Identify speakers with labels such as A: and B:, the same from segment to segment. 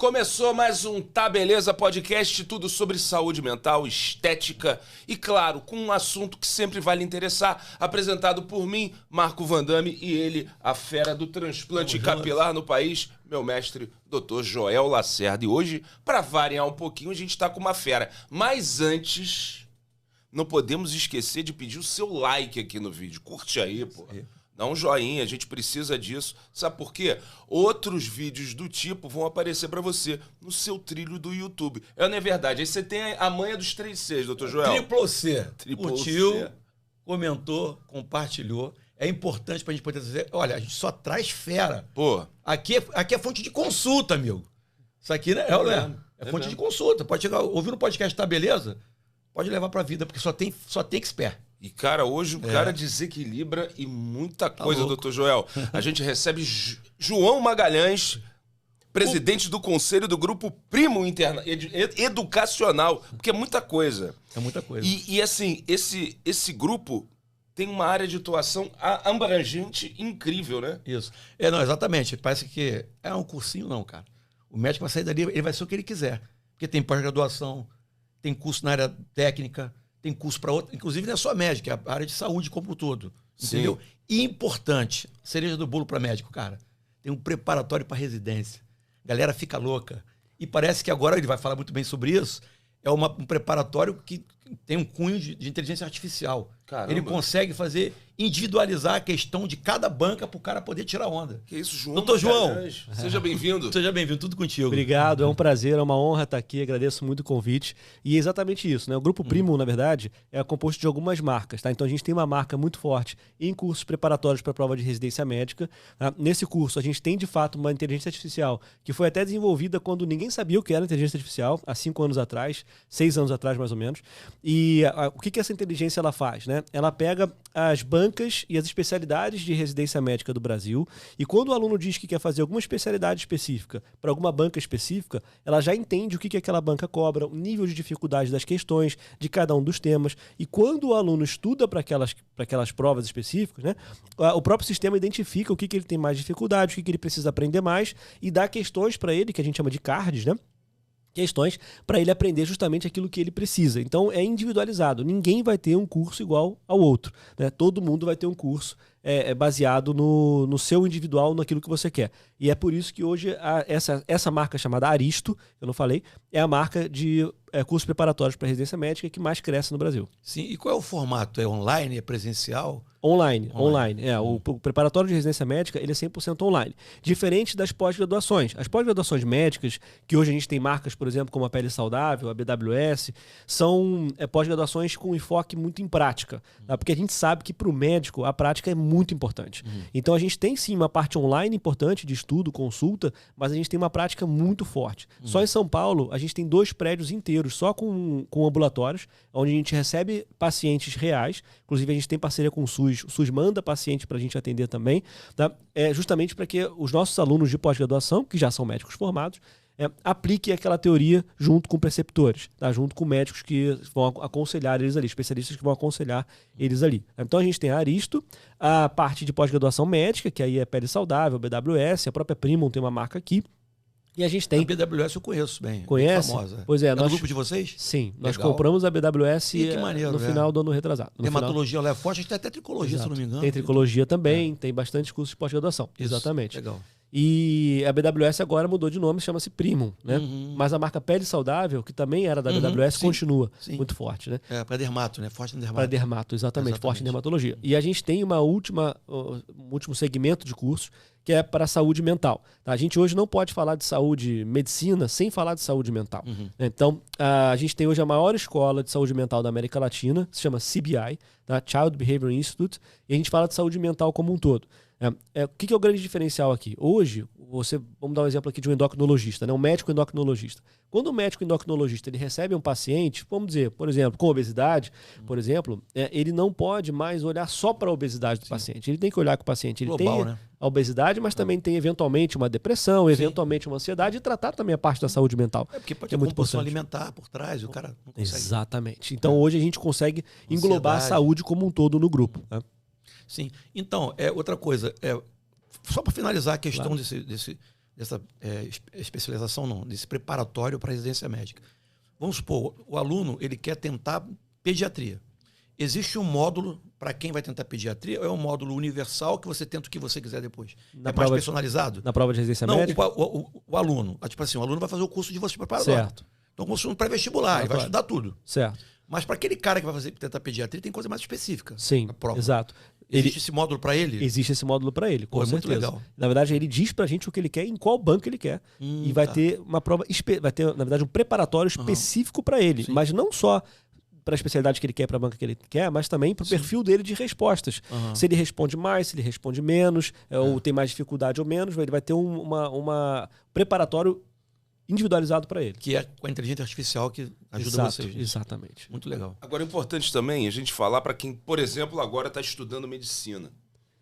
A: Começou mais um Tá Beleza Podcast, tudo sobre saúde mental, estética e, claro, com um assunto que sempre vai lhe interessar, apresentado por mim, Marco Van Damme, e ele, a fera do transplante capilar no país, meu mestre, Dr. Joel Lacerda. E hoje, para variar um pouquinho, a gente tá com uma fera. Mas antes, não podemos esquecer de pedir o seu like aqui no vídeo. Curte aí, pô. Dá um joinha, a gente precisa disso. Sabe por quê? Outros vídeos do tipo vão aparecer pra você no seu trilho do YouTube. Não é verdade? Aí você tem a manha dos 3 Cs, doutor Joel.
B: Triplo C.
A: Triplo
B: Curtiu,
A: C.
B: Comentou, compartilhou. É importante pra gente poder dizer, olha, a gente só traz fera.
A: Pô.
B: Aqui é fonte de consulta, amigo. Isso aqui, né? É fonte de consulta. Pode chegar, ouvir no podcast, tá beleza? Pode levar pra vida, porque só tem expert.
A: E, cara, hoje o cara desequilibra e muita coisa, doutor Joel. A gente recebe João Magalhães, presidente do Conselho do Grupo Primo Educacional, porque é muita coisa.
B: É muita coisa.
A: E assim, esse grupo tem uma área de atuação abrangente incrível, né?
B: Isso. Não, exatamente. Parece que é um cursinho, não, cara. O médico vai sair dali, ele vai ser o que ele quiser. Porque tem pós-graduação, tem curso na área técnica, tem curso para outra, inclusive não é só médico, é a área de saúde como um todo. Entendeu? E importante, cereja do bolo para médico, cara. Tem um preparatório para residência. A galera fica louca. E parece que agora, ele vai falar muito bem sobre isso, é um preparatório que tem um cunho de inteligência artificial.
A: Caramba.
B: Ele consegue individualizar a questão de cada banca para o cara poder tirar onda.
A: Que isso, João?
B: Doutor João.
A: Seja bem-vindo.
B: Seja bem-vindo, tudo contigo.
C: Obrigado, é um prazer, é uma honra estar aqui, agradeço muito o convite. E é exatamente isso, né? O Grupo Primo, na verdade, é composto de algumas marcas, tá? Então a gente tem uma marca muito forte em cursos preparatórios para a prova de residência médica. Tá? Nesse curso a gente tem, de fato, uma inteligência artificial que foi até desenvolvida quando ninguém sabia o que era inteligência artificial, há 5 anos atrás, 6 anos atrás mais ou menos. E o que essa inteligência ela faz, né? Ela pega as bancas e as especialidades de residência médica do Brasil, e quando o aluno diz que quer fazer alguma especialidade específica para alguma banca específica, ela já entende o que aquela banca cobra, o nível de dificuldade das questões, de cada um dos temas, e quando o aluno estuda para aquelas provas específicas, né, o próprio sistema identifica o que ele tem mais dificuldade, o que ele precisa aprender mais, e dá questões para ele, que a gente chama de cards, né? Questões para ele aprender justamente aquilo que ele precisa. Então é individualizado. Ninguém vai ter um curso igual ao outro, né? Todo mundo vai ter um curso baseado no seu individual, naquilo que você quer. E é por isso que hoje essa marca chamada Aristo, eu não falei, é a marca de cursos preparatórios para residência médica que mais cresce no Brasil.
B: Sim, e qual é o formato? É online? É presencial?
C: Online. O preparatório de residência médica ele é 100% online. Diferente das pós-graduações. As pós-graduações médicas, que hoje a gente tem marcas, por exemplo, como a Pele Saudável, a BWS, são pós-graduações com enfoque muito em prática. Tá? Porque a gente sabe que para o médico a prática é muito importante. Então a gente tem sim uma parte online importante de estudo, consulta, mas a gente tem uma prática muito forte. Só em São Paulo a gente tem 2 prédios inteiros só com ambulatórios, onde a gente recebe pacientes reais. Inclusive a gente tem parceria com o SUS. O SUS manda paciente para a gente atender também, tá? Justamente para que os nossos alunos de pós-graduação, que já são médicos formados, apliquem aquela teoria junto com preceptores, tá? Junto com médicos que vão aconselhar eles ali, especialistas que vão aconselhar eles ali. Então a gente tem a Aristo, a parte de pós-graduação médica, que aí é Pele Saudável, BWS, a própria Primum tem uma marca aqui. E a gente tem...
B: A BWS eu conheço bem.
C: Conhece?
B: Bem famosa.
C: Pois é.
B: Do grupo de vocês?
C: Sim.
B: Legal.
C: Nós compramos a BWS
B: que maneiro,
C: no final do ano retrasado.
B: Dermatologia lá é forte, a gente tem até tricologia, se não me engano.
C: Tem tricologia também, tem bastante cursos de pós-graduação. Exatamente.
B: Legal.
C: E a BWS agora mudou de nome, chama-se Primum, né? Mas a marca Pele Saudável, que também era da BWS, continua muito forte, né?
B: Para dermato, né? Forte em dermato.
C: Para dermato, exatamente, forte em dermatologia. E a gente tem um último segmento de cursos, que é para a saúde mental. Tá? A gente hoje não pode falar de saúde medicina sem falar de saúde mental. Então, a gente tem hoje a maior escola de saúde mental da América Latina, se chama CBI, tá? Child Behavior Institute, e a gente fala de saúde mental como um todo. O que é o grande diferencial aqui? Hoje, vamos dar um exemplo aqui de um endocrinologista, né? Um médico endocrinologista. Quando o médico endocrinologista ele recebe um paciente, vamos dizer, por exemplo, com obesidade, por exemplo, ele não pode mais olhar só para a obesidade do paciente. Ele tem que olhar que o paciente ele
B: global,
C: tem a obesidade, mas também tem eventualmente uma depressão, eventualmente uma ansiedade, e tratar também a parte da saúde mental.
B: Porque pode ter compulsão alimentar por trás, o cara não consegue.
C: Exatamente. Então hoje a gente consegue englobar a saúde como um todo no grupo. Né?
B: Sim. Então, outra coisa, só para finalizar a questão desse especialização, não, desse preparatório para a residência médica. Vamos supor, o aluno ele quer tentar pediatria. Existe um módulo para quem vai tentar pediatria ou é um módulo universal que você tenta o que você quiser depois? É mais personalizado?
C: Na prova de residência médica?
B: Não, o aluno. Tipo assim, o aluno vai fazer o curso de você preparatório.
C: Certo.
B: Então, como se um pré-vestibular, ele vai estudar tudo.
C: Certo.
B: Mas para aquele cara que vai tentar pediatria, tem coisa mais específica.
C: Sim,
B: na prova.
C: Exato.
B: Existe esse módulo para ele?
C: Existe esse módulo para ele, com
B: Pô, é
C: certeza.
B: muito legal.
C: Na verdade, ele diz pra gente o que ele quer, em qual banco ele quer. E vai ter uma prova, vai ter, na verdade, um preparatório específico para ele.
B: Sim.
C: Mas não só para a especialidade que ele quer, para a banca que ele quer, mas também para o perfil dele de respostas. Se ele responde mais, se ele responde menos, ou tem mais dificuldade ou menos, ele vai ter uma preparatório individualizado para ele.
B: Que é com a inteligência artificial que ajuda vocês.
C: Exatamente.
B: Muito legal.
A: Agora é importante também a gente falar para quem, por exemplo, agora está estudando medicina.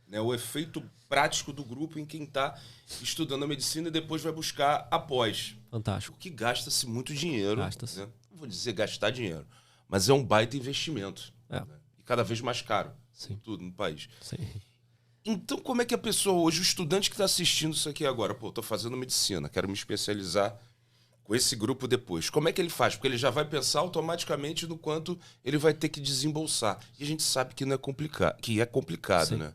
A: Né? O efeito prático do grupo em quem está estudando a medicina e depois vai buscar após.
C: Fantástico.
A: Porque gasta-se muito dinheiro.
C: Gasta-se.
A: Né? Não vou dizer gastar dinheiro, mas é um baita investimento.
C: É.
A: Né? E cada vez mais caro.
C: Sim.
A: Tudo no país.
C: Sim.
A: Então, como é que a pessoa hoje, o estudante que está assistindo isso aqui agora, pô, estou fazendo medicina, quero me especializar com esse grupo depois. Como é que ele faz? Porque ele já vai pensar automaticamente no quanto ele vai ter que desembolsar. E a gente sabe que não é complicado, que é complicado,
C: Sim.
A: né?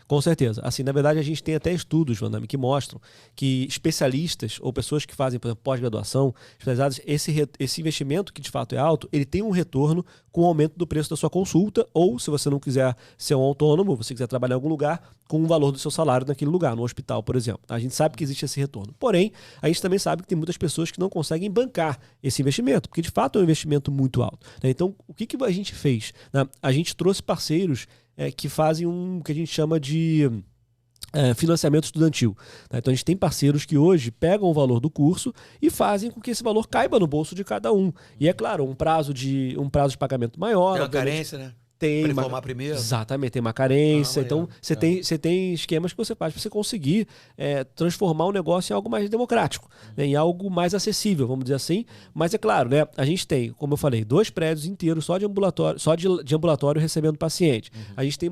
C: Com certeza. Assim, na verdade, a gente tem até estudos, Vandame, que mostram que especialistas ou pessoas que fazem, por exemplo, pós-graduação, especializadas, esse investimento, que de fato é alto, ele tem um retorno com o aumento do preço da sua consulta, ou, se você não quiser ser um autônomo, você quiser trabalhar em algum lugar, com o valor do seu salário naquele lugar, no hospital, por exemplo. A gente sabe que existe esse retorno. Porém, a gente também sabe que tem muitas pessoas que não conseguem bancar esse investimento, porque de fato é um investimento muito alto. Então, o que a gente fez? A gente trouxe parceiros que fazem um que a gente chama de financiamento estudantil. Tá? Então a gente tem parceiros que hoje pegam o valor do curso e fazem com que esse valor caiba no bolso de cada um. E é claro, um prazo de pagamento maior.
B: Tem uma carência, né?
C: Tem
B: para informar primeiro.
C: Exatamente, tem uma carência. Então, você tem esquemas que você faz para você conseguir transformar o negócio em algo mais democrático, né, em algo mais acessível, vamos dizer assim. Mas é claro, né, a gente tem, como eu falei, 2 prédios inteiros só de ambulatório recebendo paciente. A gente tem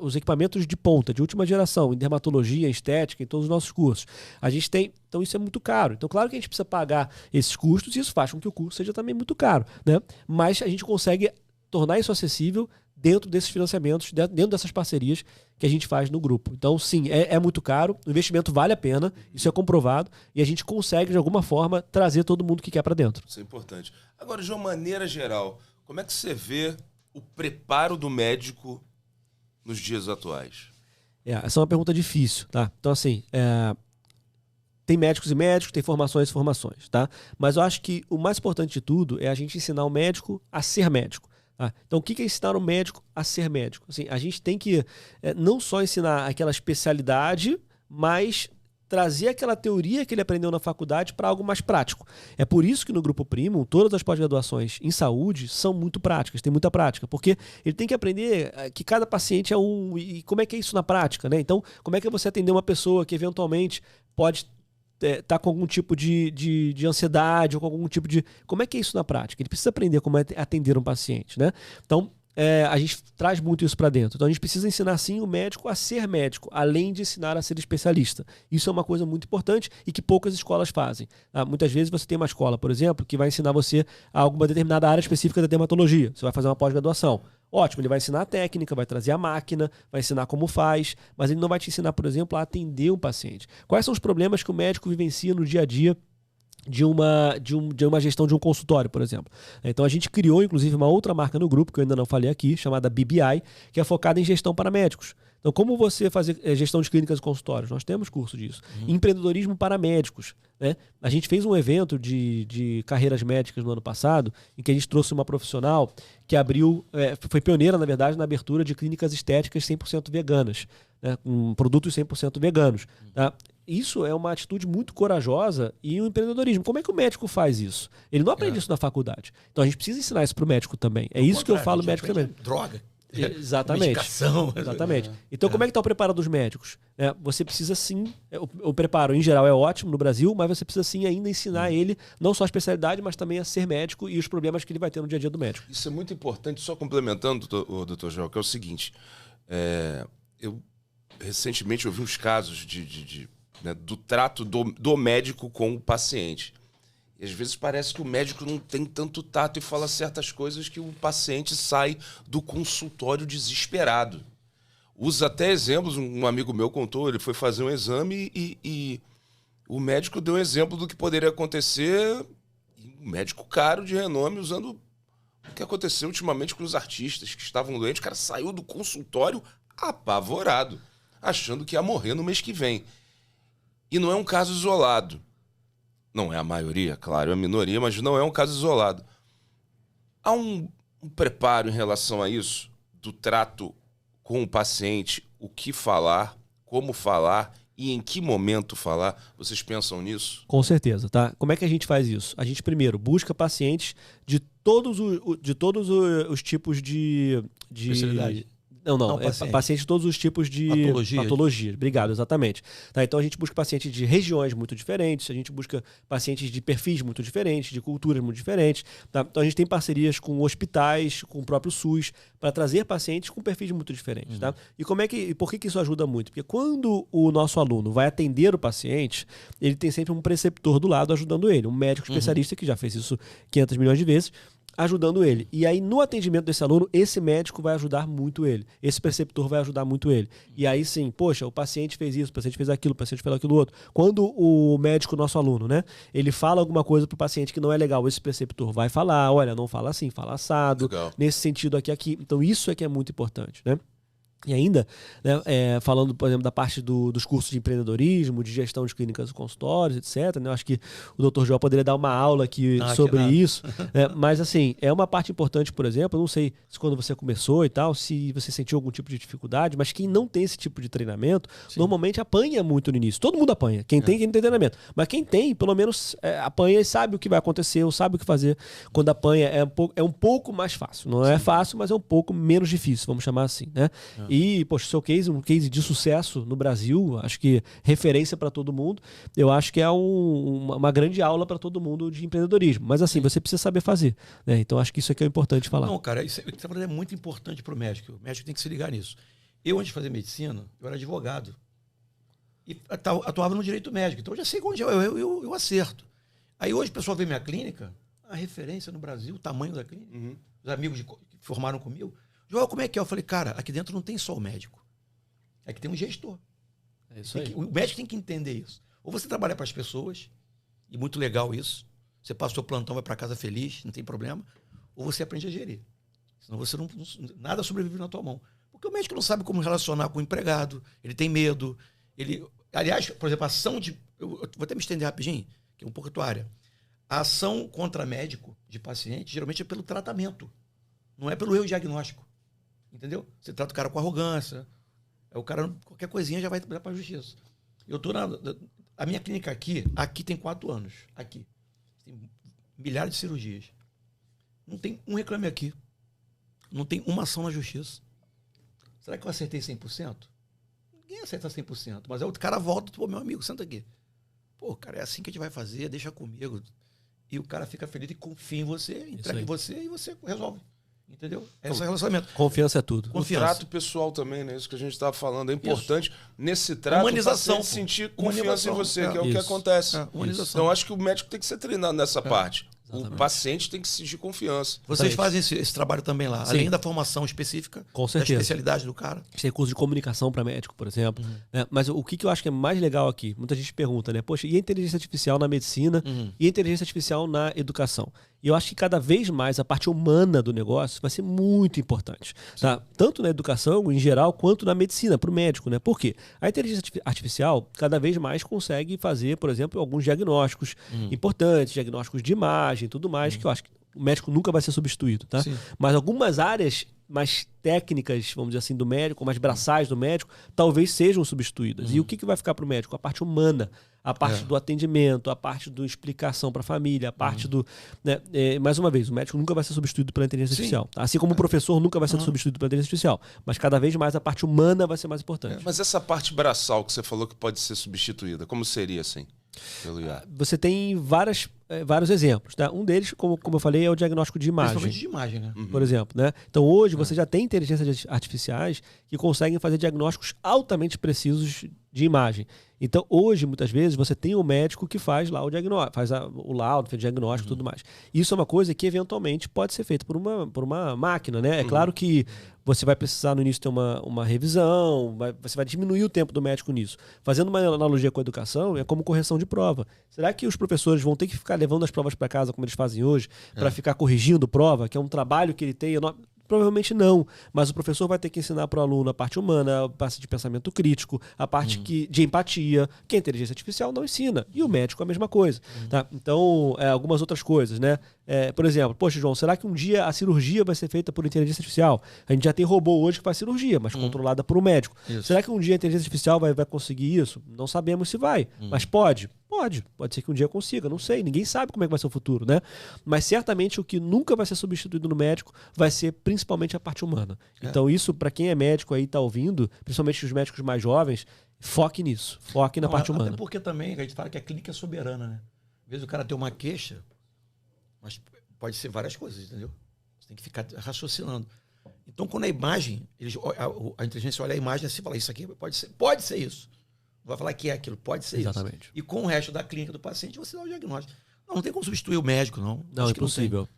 C: os equipamentos de ponta, de última geração, em dermatologia, em estética, em todos os nossos cursos. A gente tem. Então isso é muito caro. Então, claro que a gente precisa pagar esses custos e isso faz com que o curso seja também muito caro, né? Mas a gente consegue tornar isso acessível dentro desses financiamentos, dentro dessas parcerias que a gente faz no grupo. Então, sim, é muito caro, o investimento vale a pena, isso é comprovado, e a gente consegue, de alguma forma, trazer todo mundo que quer para dentro.
A: Isso é importante. Agora, de uma maneira geral, como é que você vê o preparo do médico nos dias atuais?
C: Essa é uma pergunta difícil, tá? Então, assim, tem médicos e médicos, tem formações e formações, tá? Mas eu acho que o mais importante de tudo é a gente ensinar o médico a ser médico. Então, o que é ensinar o médico a ser médico? Assim, a gente tem que não só ensinar aquela especialidade, mas trazer aquela teoria que ele aprendeu na faculdade para algo mais prático. É por isso que no Grupo Primo, todas as pós-graduações em saúde são muito práticas, tem muita prática, porque ele tem que aprender que cada paciente é um... E como é que é isso na prática, né? Então, como é que é você atender uma pessoa que eventualmente pode tá com algum tipo de ansiedade ou com algum tipo de... Como é que é isso na prática? Ele precisa aprender como é atender um paciente, né? Então, a gente traz muito isso para dentro. Então, a gente precisa ensinar, sim, o médico a ser médico, além de ensinar a ser especialista. Isso é uma coisa muito importante e que poucas escolas fazem. Muitas vezes você tem uma escola, por exemplo, que vai ensinar você a alguma determinada área específica da dermatologia. Você vai fazer uma pós-graduação. Ótimo, ele vai ensinar a técnica, vai trazer a máquina, vai ensinar como faz, mas ele não vai te ensinar, por exemplo, a atender um paciente. Quais são os problemas que o médico vivencia no dia a dia de uma gestão de um consultório, por exemplo? Então a gente criou, inclusive, uma outra marca no grupo, que eu ainda não falei aqui, chamada BBI, que é focada em gestão para médicos. Então, como você fazer gestão de clínicas e consultórios? Nós temos curso disso. Empreendedorismo para médicos, né? A gente fez um evento de carreiras médicas no ano passado, em que a gente trouxe uma profissional que abriu, foi pioneira, na verdade, na abertura de clínicas estéticas 100% veganas, né? Com produtos 100% veganos. Tá? Isso é uma atitude muito corajosa e um empreendedorismo. Como é que o médico faz isso? Ele não aprende isso na faculdade. Então, a gente precisa ensinar isso para o médico também. É isso que eu falo médico também.
B: Droga.
C: Exatamente.
B: Medicação.
C: Exatamente. Então, como é que está o preparo dos médicos? Você precisa sim, o preparo em geral é ótimo no Brasil, mas você precisa sim ainda ensinar ele não só a especialidade, mas também a ser médico e os problemas que ele vai ter no dia a dia do médico.
A: Isso é muito importante, só complementando, doutor João, que é o seguinte, eu recentemente ouvi uns casos de né, do trato do médico com o paciente. E às vezes parece que o médico não tem tanto tato e fala certas coisas que o paciente sai do consultório desesperado. Usa até exemplos, um amigo meu contou, ele foi fazer um exame e o médico deu um exemplo do que poderia acontecer, um médico caro de renome, usando o que aconteceu ultimamente com os artistas que estavam doentes. O cara saiu do consultório apavorado, achando que ia morrer no mês que vem. E não é um caso isolado. Não é a maioria, claro, é a minoria, mas não é um caso isolado. Há um preparo em relação a isso, do trato com o paciente, o que falar, como falar e em que momento falar. Vocês pensam nisso?
C: Com certeza, tá? Como é que a gente faz isso? A gente primeiro busca pacientes de todos os tipos de...
B: Especialidade.
C: Não, pacientes de todos os tipos de patologias. Obrigado, exatamente. Tá, então a gente busca pacientes de regiões muito diferentes, a gente busca pacientes de perfis muito diferentes, de culturas muito diferentes. Tá? Então a gente tem parcerias com hospitais, com o próprio SUS, para trazer pacientes com perfis muito diferentes. Tá? E por que isso ajuda muito? Porque quando o nosso aluno vai atender o paciente, ele tem sempre um preceptor do lado ajudando ele, um médico especialista que já fez isso 500 milhões de vezes, ajudando ele. E aí, no atendimento desse aluno, esse médico vai ajudar muito ele. Esse preceptor vai ajudar muito ele. E aí sim, poxa, o paciente fez isso, o paciente fez aquilo, o paciente fez aquilo outro. Quando o médico, nosso aluno, né, ele fala alguma coisa pro paciente que não é legal, esse preceptor vai falar, olha, não fala assim, fala assado,
A: Legal.
C: nesse sentido aqui. Então, isso é que é muito importante, né? E ainda, né, falando, por exemplo, da parte dos cursos de empreendedorismo, de gestão de clínicas e consultórios, etc., né, eu acho que o Dr. João poderia dar uma aula aqui sobre isso. Mas, assim, é uma parte importante, por exemplo, eu não sei se quando você começou e tal, se você sentiu algum tipo de dificuldade, mas quem não tem esse tipo de treinamento, normalmente apanha muito no início. Todo mundo apanha. Quem tem treinamento. Mas quem tem, pelo menos, apanha e sabe o que vai acontecer, ou sabe o que fazer. Quando apanha, é um pouco mais fácil. Não é fácil, mas é um pouco menos difícil, vamos chamar assim, né? E, poxa, o seu case, um case de sucesso no Brasil, acho que referência para todo mundo, eu acho que é uma grande aula para todo mundo de empreendedorismo. Mas assim, você precisa saber fazer, né? Então acho que isso aqui é importante falar.
B: Não, cara, isso é muito importante para o médico. O médico tem que se ligar nisso. Eu, antes de fazer medicina, eu era advogado. E atuava no direito médico. Então eu já sei onde eu acerto. Aí hoje o pessoal vê minha clínica, a referência no Brasil, o tamanho da clínica, os amigos que formaram comigo. Joel, como é que é? Eu falei, cara, aqui dentro não tem só o médico. Aqui tem um gestor.
C: É isso aí.
B: O médico tem que entender isso. Ou você trabalha para as pessoas, e muito legal isso. Você passa o seu plantão, vai para casa feliz, não tem problema. Ou você aprende a gerir. Senão você nada sobrevive na tua mão. Porque o médico não sabe como relacionar com o empregado, ele tem medo. Aliás, por exemplo, a ação de... Eu vou até me estender rapidinho, que é um pouco a tua área. A ação contra médico de paciente, geralmente é pelo tratamento. Não é pelo erro diagnóstico. Entendeu? Você trata o cara com arrogância. O cara, qualquer coisinha já vai para a justiça. A minha clínica aqui tem 4 anos. Aqui. Tem milhares de cirurgias. Não tem um reclame aqui. Não tem uma ação na justiça. Será que eu acertei 100%? Ninguém acerta 100%. Mas aí o cara volta, pô, meu amigo, senta aqui. Pô, cara, é assim que a gente vai fazer, deixa comigo. E o cara fica feliz e confia em você, entrega em você e você resolve. Entendeu? Esse é o relacionamento.
C: Confiança é tudo.
A: O trato pessoal também, né? Isso que a gente estava falando. É importante nesse trato
B: humanização,
A: o paciente sentir confiança em você, que é o que acontece. Então, acho que o médico tem que ser treinado nessa parte. Exatamente. O paciente tem que sentir confiança.
B: Vocês fazem esse trabalho também lá, além da formação específica, da especialidade do cara.
C: Tem curso de comunicação para médico, por exemplo. Né? Mas o que eu acho que é mais legal aqui, muita gente pergunta, né? Poxa, e a inteligência artificial na medicina e a inteligência artificial na educação? E eu acho que cada vez mais a parte humana do negócio vai ser muito importante. Tá? Tanto na educação, em geral, quanto na medicina, para o médico. Né? Por quê? A inteligência artificial cada vez mais consegue fazer, por exemplo, alguns diagnósticos importantes, diagnósticos de imagem e tudo mais, que eu acho que o médico nunca vai ser substituído. Tá? Mas algumas áreas mais técnicas, vamos dizer assim, do médico, mais braçais do médico, talvez sejam substituídas. E o que vai ficar para o médico? A parte humana, a parte do atendimento, a parte da explicação para a família, a parte do... Né, mais uma vez, o médico nunca vai ser substituído pela inteligência artificial. Tá? Assim como o professor nunca vai ser substituído pela inteligência artificial. Mas cada vez mais a parte humana vai ser mais importante.
A: Mas essa parte braçal que você falou que pode ser substituída, como seria assim?
C: Você tem vários exemplos. Tá? Um deles, como eu falei, é o diagnóstico de imagem.
B: Principalmente de imagem, né?
C: Por exemplo. Né? Então hoje você já tem inteligências artificiais que conseguem fazer diagnósticos altamente precisos de imagem. Então, hoje, muitas vezes, você tem um médico que faz lá o diagnóstico, faz o laudo, faz o diagnóstico e tudo mais. Isso é uma coisa que, eventualmente, pode ser feita por uma máquina, né? É claro que você vai precisar, no início, ter uma revisão, você vai diminuir o tempo do médico nisso. Fazendo uma analogia com a educação, é como correção de prova. Será que os professores vão ter que ficar levando as provas para casa, como eles fazem hoje, para ficar corrigindo prova, que é um trabalho que ele tem enorme? Provavelmente não, mas o professor vai ter que ensinar para o aluno a parte humana, a parte de pensamento crítico, a parte de empatia, que a inteligência artificial não ensina. E o médico é a mesma coisa. Tá? Então, algumas outras coisas, né? Por exemplo, poxa, João, será que um dia a cirurgia vai ser feita por inteligência artificial? A gente já tem robô hoje que faz cirurgia, mas controlada por um médico. Isso. Será que um dia a inteligência artificial vai conseguir isso? Não sabemos se vai, mas pode. Pode ser que um dia consiga, não sei, ninguém sabe como é que vai ser o futuro, né? Mas certamente o que nunca vai ser substituído no médico vai ser principalmente a parte humana. Então isso, para quem é médico aí, tá ouvindo, principalmente os médicos mais jovens, foque nisso, foque na parte humana.
B: Até porque também a gente fala que a clínica é soberana, né? Às vezes o cara tem uma queixa, mas pode ser várias coisas, entendeu? Você tem que ficar raciocinando. Então quando a imagem, a inteligência olha a imagem assim e fala, isso aqui pode ser isso. Vai falar que é aquilo, pode ser
C: Exatamente.
B: Isso. E com o resto da clínica do paciente, você dá o diagnóstico. Não tem como substituir o médico, não.
C: Não, é impossível.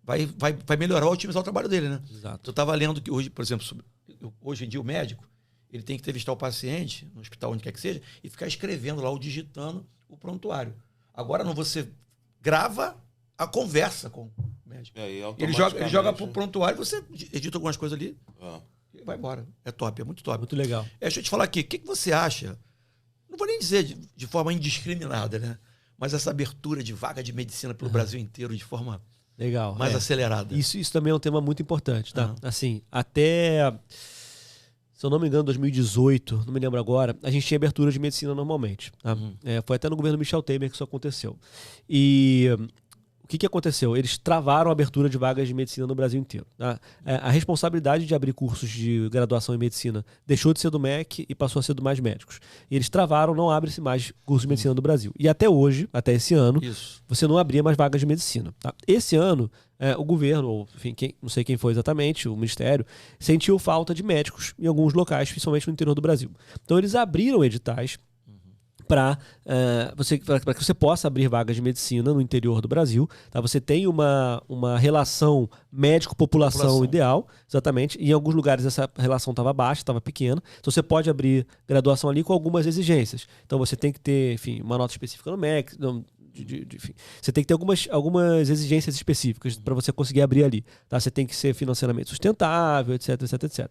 B: Vai melhorar, otimizar o trabalho dele, né?
C: Exato.
B: Eu estava lendo que hoje, por exemplo, hoje em dia o médico, ele tem que entrevistar o paciente, no hospital, onde quer que seja, e ficar escrevendo lá, ou digitando o prontuário. Agora não, você grava a conversa com o médico. Ele joga pro prontuário, você edita algumas coisas ali. E vai embora. É top, é muito top.
C: Muito legal.
B: Deixa eu te falar aqui, o que você acha? Não vou nem dizer de forma indiscriminada, né? Mas essa abertura de vaga de medicina pelo Brasil inteiro de forma
C: legal,
B: mais acelerada.
C: Isso também é um tema muito importante, tá? Assim, até, se eu não me engano, 2018, não me lembro agora, a gente tinha abertura de medicina normalmente. Tá? Foi até no governo Michel Temer que isso aconteceu. E o que aconteceu? Eles travaram a abertura de vagas de medicina no Brasil inteiro. Tá? A responsabilidade de abrir cursos de graduação em medicina deixou de ser do MEC e passou a ser do Mais Médicos. E eles travaram, não abre-se mais cursos de medicina no Brasil. E até hoje, até esse ano, você não abria mais vagas de medicina. Tá? Esse ano, o governo, ou enfim, não sei quem foi exatamente, o Ministério, sentiu falta de médicos em alguns locais, principalmente no interior do Brasil. Então eles abriram editais para que você possa abrir vagas de medicina no interior do Brasil. Tá? Você tem uma relação médico-população ideal, exatamente. Em alguns lugares essa relação estava baixa, estava pequena. Então você pode abrir graduação ali com algumas exigências. Então você tem que ter, enfim, uma nota específica no MEC, enfim, você tem que ter algumas exigências específicas para você conseguir abrir ali. Tá? Você tem que ser financeiramente sustentável, etc, etc, etc.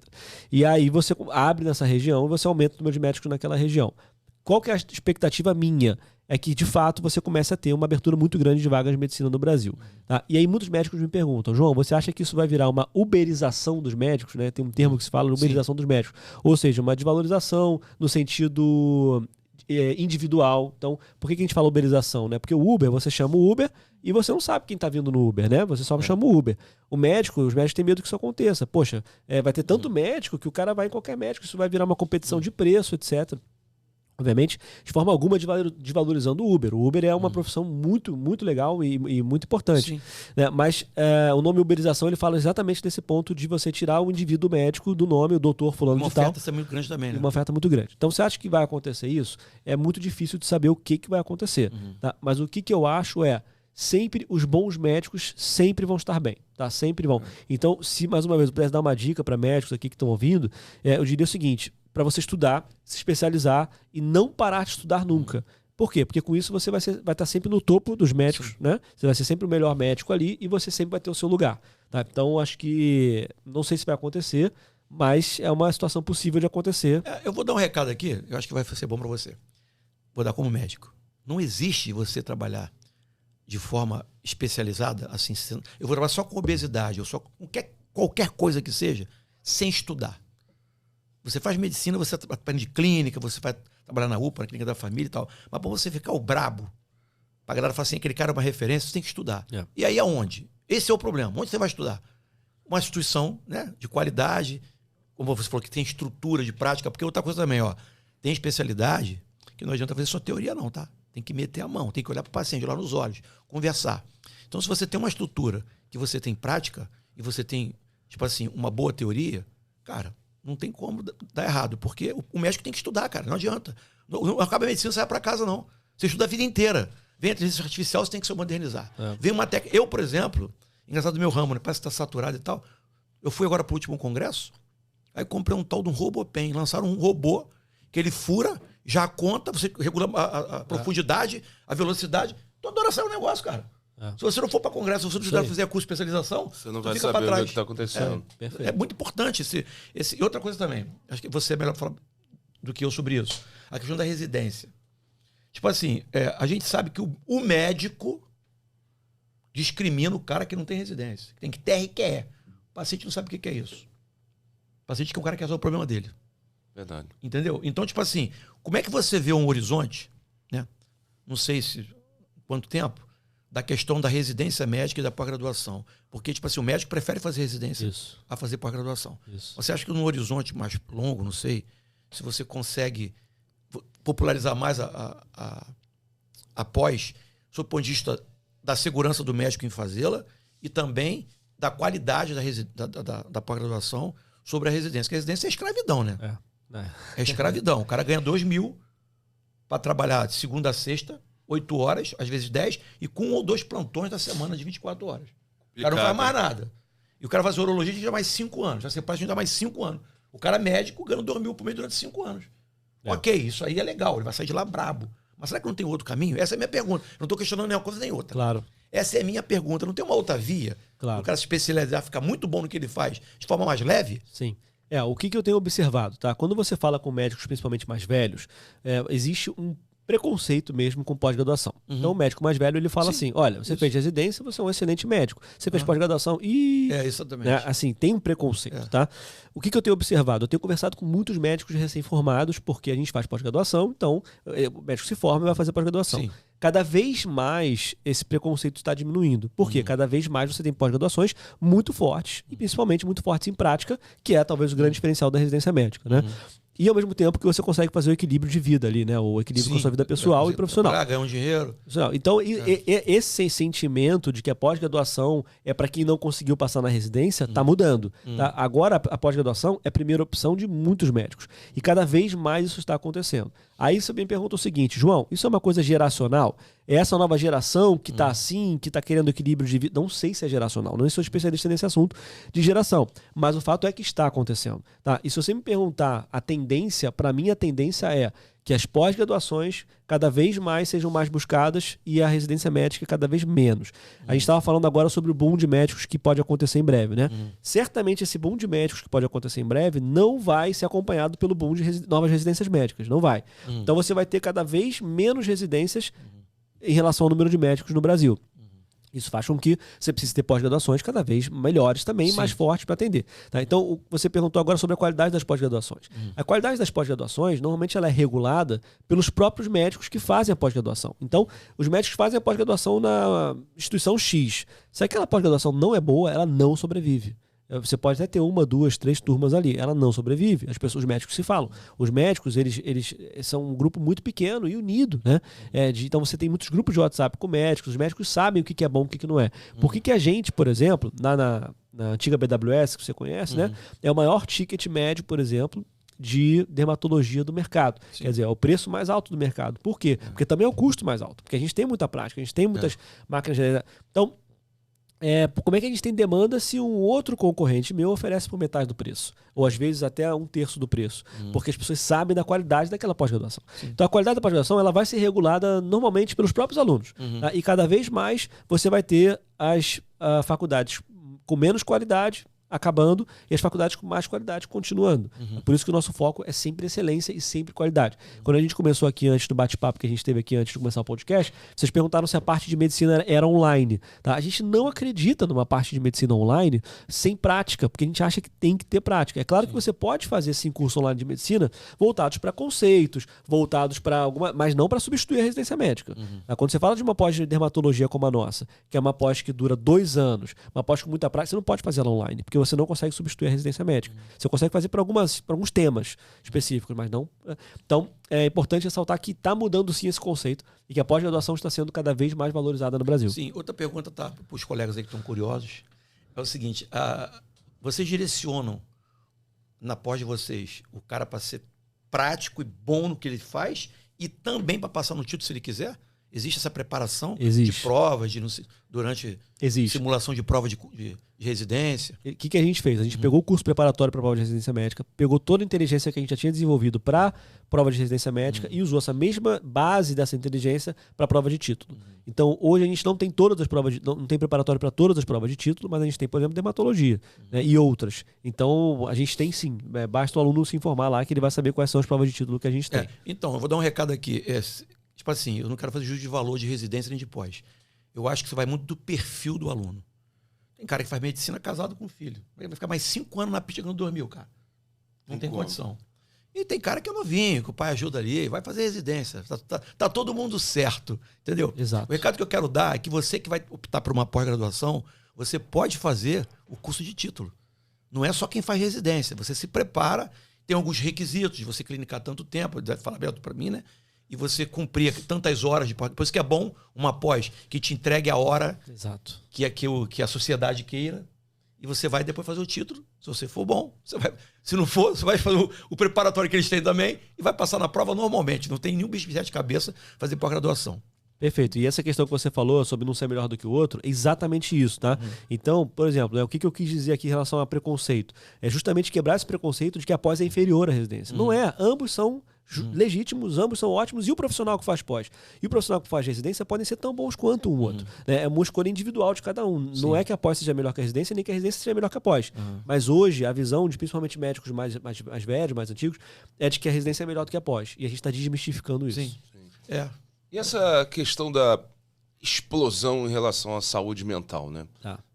C: E aí você abre nessa região e você aumenta o número de médicos naquela região. Qual que é a expectativa minha? É que, de fato, você comece a ter uma abertura muito grande de vagas de medicina no Brasil. Tá? E aí muitos médicos me perguntam, João, você acha que isso vai virar uma uberização dos médicos? Né? Tem um termo que se fala, uberização dos médicos. Ou seja, uma desvalorização no sentido individual. Então, por que a gente fala uberização? Né? Porque o Uber, você chama o Uber e você não sabe quem está vindo no Uber, né? Você só chama o Uber. Os médicos têm medo que isso aconteça. Poxa, vai ter tanto médico que o cara vai em qualquer médico, isso vai virar uma competição de preço, etc. Obviamente, de forma alguma desvalorizando o Uber. O Uber é uma profissão muito, muito legal e muito importante. Né? Mas o nome uberização, ele fala exatamente desse ponto de você tirar o indivíduo médico do nome, o doutor fulano de tal.
B: Uma oferta muito grande também, né?
C: Uma oferta muito grande. Então, você acha que vai acontecer isso? É muito difícil de saber o que vai acontecer. Tá? Mas o que eu acho sempre os bons médicos sempre vão estar bem, tá? Sempre vão. Então, se mais uma vez eu pudesse dar uma dica para médicos aqui que estão ouvindo, eu diria o seguinte: para você estudar, se especializar e não parar de estudar nunca. Por quê? Porque com isso você vai estar sempre no topo dos médicos, né? Você vai ser sempre o melhor médico ali e você sempre vai ter o seu lugar. Tá? Então, acho que não sei se vai acontecer, mas é uma situação possível de acontecer.
B: Eu vou dar um recado aqui, eu acho que vai ser bom para você. Vou dar como médico. Não existe você trabalhar de forma especializada, assim, eu vou trabalhar só com obesidade, ou só com qualquer coisa que seja, sem estudar. Você faz medicina, você aprende clínica, você vai trabalhar na UPA, na clínica da família e tal. Mas para você ficar o brabo, para a galera falar assim, aquele cara é uma referência, você tem que estudar. E aí aonde? Esse é o problema. Onde você vai estudar? Uma instituição, né, de qualidade, como você falou, que tem estrutura de prática, porque outra coisa também, tem especialidade que não adianta fazer só teoria não, tá? Tem que meter a mão, tem que olhar para o paciente, olhar nos olhos, conversar. Então, se você tem uma estrutura que você tem prática e você tem, tipo assim, uma boa teoria, cara, não tem como dar errado, porque o médico tem que estudar, cara, não adianta. Não acaba a medicina, não sai para casa, não. Você estuda a vida inteira. Vem a inteligência artificial, você tem que se modernizar. Vem uma técnica. Eu, por exemplo, engraçado do meu ramo, né? Parece que está saturado e tal. Eu fui agora para o último congresso, aí comprei um tal de um RoboPen. Lançaram um robô que ele fura, já conta, você regula a profundidade, a velocidade. Toda hora sai um negócio, cara. Se você não for para congresso, se você não estudar, fazer curso de especialização,
A: você não vai saber o que está acontecendo.
B: É muito importante. E outra coisa também, acho que você é melhor falar do que eu sobre isso. A questão da residência. Tipo assim, a gente sabe que o médico discrimina o cara que não tem residência. Tem que ter RQE. O paciente não sabe o que é isso. O paciente quer o cara que resolve o problema dele.
A: Verdade.
B: Entendeu? Então, tipo assim, como é que você vê um horizonte, né? Não sei quanto tempo, da questão da residência médica e da pós-graduação. Porque, tipo assim, o médico prefere fazer residência a fazer pós-graduação. Você acha que num horizonte mais longo, não sei, se você consegue popularizar mais a pós, sob o ponto de vista da segurança do médico em fazê-la e também da qualidade da pós-graduação sobre a residência. Porque a residência é escravidão, né? É escravidão. O cara ganha 2 mil para trabalhar de segunda a sexta, 8 horas, às vezes 10, e com 1 ou 2 plantões da semana de 24 horas. O cara não faz mais nada. E o cara faz urologia de mais 5 anos. Já se pode dar mais 5 anos. O cara é médico ganhando 2 mil por mês durante 5 anos. Ok, isso aí é legal, ele vai sair de lá brabo. Mas será que não tem outro caminho? Essa é a minha pergunta. Eu não estou questionando nenhuma coisa nem outra.
C: Claro.
B: Essa é a minha pergunta. Não tem uma outra via? O cara se especializar, ficar muito bom no que ele faz, de forma mais leve?
C: Sim. O que eu tenho observado, tá? Quando você fala com médicos, principalmente mais velhos, existe um preconceito mesmo com pós-graduação. Então o médico mais velho, ele fala assim, olha, você fez residência, você é um excelente médico. Você fez pós-graduação e...
B: exatamente.
C: Né, assim, tem um preconceito, tá? O que eu tenho observado? Eu tenho conversado com muitos médicos recém-formados, porque a gente faz pós-graduação, então o médico se forma e vai fazer pós-graduação. Cada vez mais esse preconceito está diminuindo. Por quê? Cada vez mais você tem pós-graduações muito fortes, e principalmente muito fortes em prática, que é talvez o grande diferencial da residência médica, né? E ao mesmo tempo que você consegue fazer o equilíbrio de vida ali, né? O equilíbrio com a sua vida pessoal e profissional.
B: Ganhar um dinheiro.
C: Então, esse sentimento de que a pós-graduação é para quem não conseguiu passar na residência, está mudando. Tá? Agora, a pós-graduação é a primeira opção de muitos médicos. E cada vez mais isso está acontecendo. Aí você me pergunta o seguinte, João, isso é uma coisa geracional? É essa nova geração que está assim, que está querendo equilíbrio de vida? Não sei se é geracional, não sou especialista nesse assunto de geração, mas o fato é que está acontecendo. Tá? E se você me perguntar a tendência, para mim a tendência é que as pós-graduações cada vez mais sejam mais buscadas e a residência médica cada vez menos. A gente estava falando agora sobre o boom de médicos que pode acontecer em breve, né? Certamente esse boom de médicos que pode acontecer em breve não vai ser acompanhado pelo boom de novas residências médicas, não vai. Então você vai ter cada vez menos residências em relação ao número de médicos no Brasil. Isso faz com que você precise ter pós-graduações cada vez melhores também, mais fortes para atender. Tá? Então, você perguntou agora sobre a qualidade das pós-graduações. A qualidade das pós-graduações, normalmente ela é regulada pelos próprios médicos que fazem a pós-graduação. Então, os médicos fazem a pós-graduação na instituição X. Se aquela pós-graduação não é boa, ela não sobrevive. Você pode até ter 1, 2, 3 turmas ali. Ela não sobrevive. Os médicos se falam. Os médicos, eles são um grupo muito pequeno e unido, né? Então você tem muitos grupos de WhatsApp com médicos. Os médicos sabem o que é bom e o que não é. Por que a gente, por exemplo, na antiga BWS, que você conhece, né? É o maior ticket médio, por exemplo, de dermatologia do mercado. Quer dizer, é o preço mais alto do mercado. Por quê? Porque também é o custo mais alto. Porque a gente tem muita prática, a gente tem muitas máquinas... Então, como é que a gente tem demanda se um outro concorrente meu oferece por metade do preço? Ou às vezes até 1/3 do preço. Porque as pessoas sabem da qualidade daquela pós-graduação. Então a qualidade da pós-graduação ela vai ser regulada normalmente pelos próprios alunos. Tá? E cada vez mais você vai ter as faculdades com menos qualidade acabando e as faculdades com mais qualidade continuando. Por isso que o nosso foco é sempre excelência e sempre qualidade. Quando a gente começou aqui antes do bate-papo que a gente teve aqui antes de começar o podcast, vocês perguntaram se a parte de medicina era online. Tá? A gente não acredita numa parte de medicina online sem prática, porque a gente acha que tem que ter prática. É claro que você pode fazer sim curso online de medicina voltados para conceitos, voltados para alguma, mas não para substituir a residência médica. Tá? Quando você fala de uma pós de dermatologia como a nossa, que é uma pós que dura 2 anos, uma pós com muita prática, você não pode fazer ela online, porque você não consegue substituir a residência médica. Você consegue fazer para alguns temas específicos, mas não. Então, é importante ressaltar que está mudando sim esse conceito e que a pós-graduação está sendo cada vez mais valorizada no Brasil.
B: Sim, outra pergunta para os colegas aí que estão curiosos é o seguinte: vocês direcionam na pós de vocês, o cara para ser prático e bom no que ele faz e também para passar no título se ele quiser? Existe essa preparação de provas, durante simulação de prova de residência?
C: O que a gente fez? A gente pegou o curso preparatório para prova de residência médica, pegou toda a inteligência que a gente já tinha desenvolvido para prova de residência médica e usou essa mesma base dessa inteligência para prova de título. Então, hoje a gente não tem todas as provas, não tem preparatório para todas as provas de título, mas a gente tem, por exemplo, dermatologia, né, e outras. Então, a gente tem sim. Basta o aluno se informar lá que ele vai saber quais são as provas de título que a gente tem.
B: Então, eu vou dar um recado aqui. Tipo assim, eu não quero fazer juízo de valor de residência nem de pós. Eu acho que isso vai muito do perfil do aluno. Tem cara que faz medicina casado com filho. Vai ficar mais 5 anos na pista ganhando 2 mil, cara. Não tem condição. E tem cara que é novinho, que o pai ajuda ali, vai fazer residência. Tá todo mundo certo, entendeu?
C: Exato.
B: O recado que eu quero dar é que você que vai optar por uma pós-graduação, você pode fazer o curso de título. Não é só quem faz residência. Você se prepara, tem alguns requisitos de você clinicar tanto tempo, deve falar aberto para mim, né? E você cumprir tantas horas de pós. Por isso que é bom uma pós que te entregue a hora que a sociedade queira. E você vai depois fazer o título. Se você for bom, você vai. Se não for, você vai fazer o preparatório que eles têm também e vai passar na prova normalmente. Não tem nenhum bicho de cabeça fazer pós-graduação.
C: Perfeito. E essa questão que você falou sobre não ser melhor do que o outro, é exatamente isso, tá? Então, por exemplo, o que eu quis dizer aqui em relação a preconceito? É justamente quebrar esse preconceito de que a pós é inferior à residência. Não é. Ambos são legítimos, ambos são ótimos, e o profissional que faz pós e o profissional que faz residência podem ser tão bons quanto um outro. Né? É uma escolha individual de cada um. Sim. Não é que a pós seja melhor que a residência, nem que a residência seja melhor que a pós. Mas hoje, a visão de principalmente médicos mais velhos, mais antigos, é de que a residência é melhor do que a pós. E a gente está desmistificando isso.
B: Sim.
A: E essa questão da explosão em relação à saúde mental, né?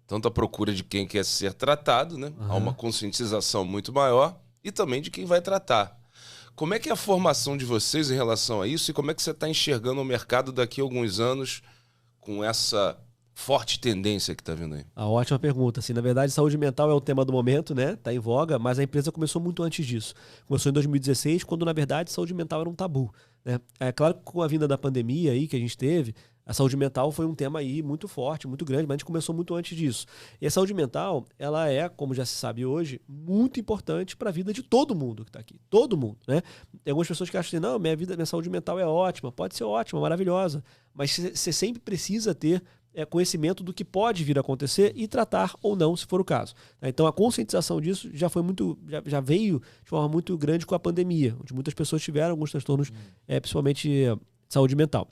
A: Tanto a procura de quem quer ser tratado, né? Há uma conscientização muito maior, e também de quem vai tratar. Como é que é a formação de vocês em relação a isso e como é que você está enxergando o mercado daqui a alguns anos com essa forte tendência que está vindo aí?
C: Ótima pergunta. Assim, na verdade, saúde mental é o tema do momento, né? Está em voga, mas a empresa começou muito antes disso. Começou em 2016, quando, na verdade, saúde mental era um tabu. Né? É claro que com a vinda da pandemia aí que a gente teve, a saúde mental foi um tema aí muito forte, muito grande, mas a gente começou muito antes disso. E a saúde mental, ela é, como já se sabe hoje, muito importante para a vida de todo mundo que está aqui. Todo mundo, né? Tem algumas pessoas que acham assim, não, minha saúde mental é ótima. Pode ser ótima, maravilhosa. Mas você sempre precisa ter conhecimento do que pode vir a acontecer e tratar ou não, se for o caso. Então a conscientização disso já foi já veio de forma muito grande com a pandemia, onde muitas pessoas tiveram alguns transtornos, principalmente de saúde mental.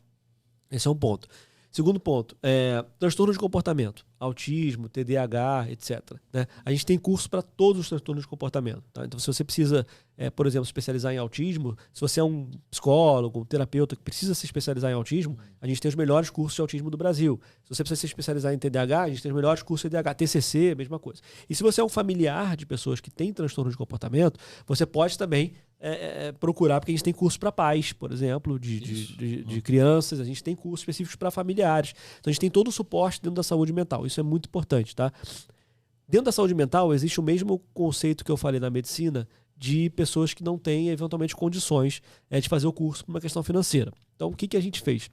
C: Esse é um ponto. Segundo ponto, transtorno de comportamento, autismo, TDAH, etc. Né? A gente tem curso para todos os transtornos de comportamento. Tá? Então, se você precisa, por exemplo, especializar em autismo, se você é um psicólogo, um terapeuta que precisa se especializar em autismo, a gente tem os melhores cursos de autismo do Brasil. Se você precisa se especializar em TDAH, a gente tem os melhores cursos de TDAH, TCC, mesma coisa. E se você é um familiar de pessoas que têm transtorno de comportamento, você pode também procurar, porque a gente tem curso para pais, por exemplo, de crianças, a gente tem cursos específicos para familiares. Então a gente tem todo o suporte dentro da saúde mental. Isso é muito importante, tá? Dentro da saúde mental existe o mesmo conceito que eu falei na medicina de pessoas que não têm, eventualmente, condições de fazer o curso por uma questão financeira. Então o que a gente fez?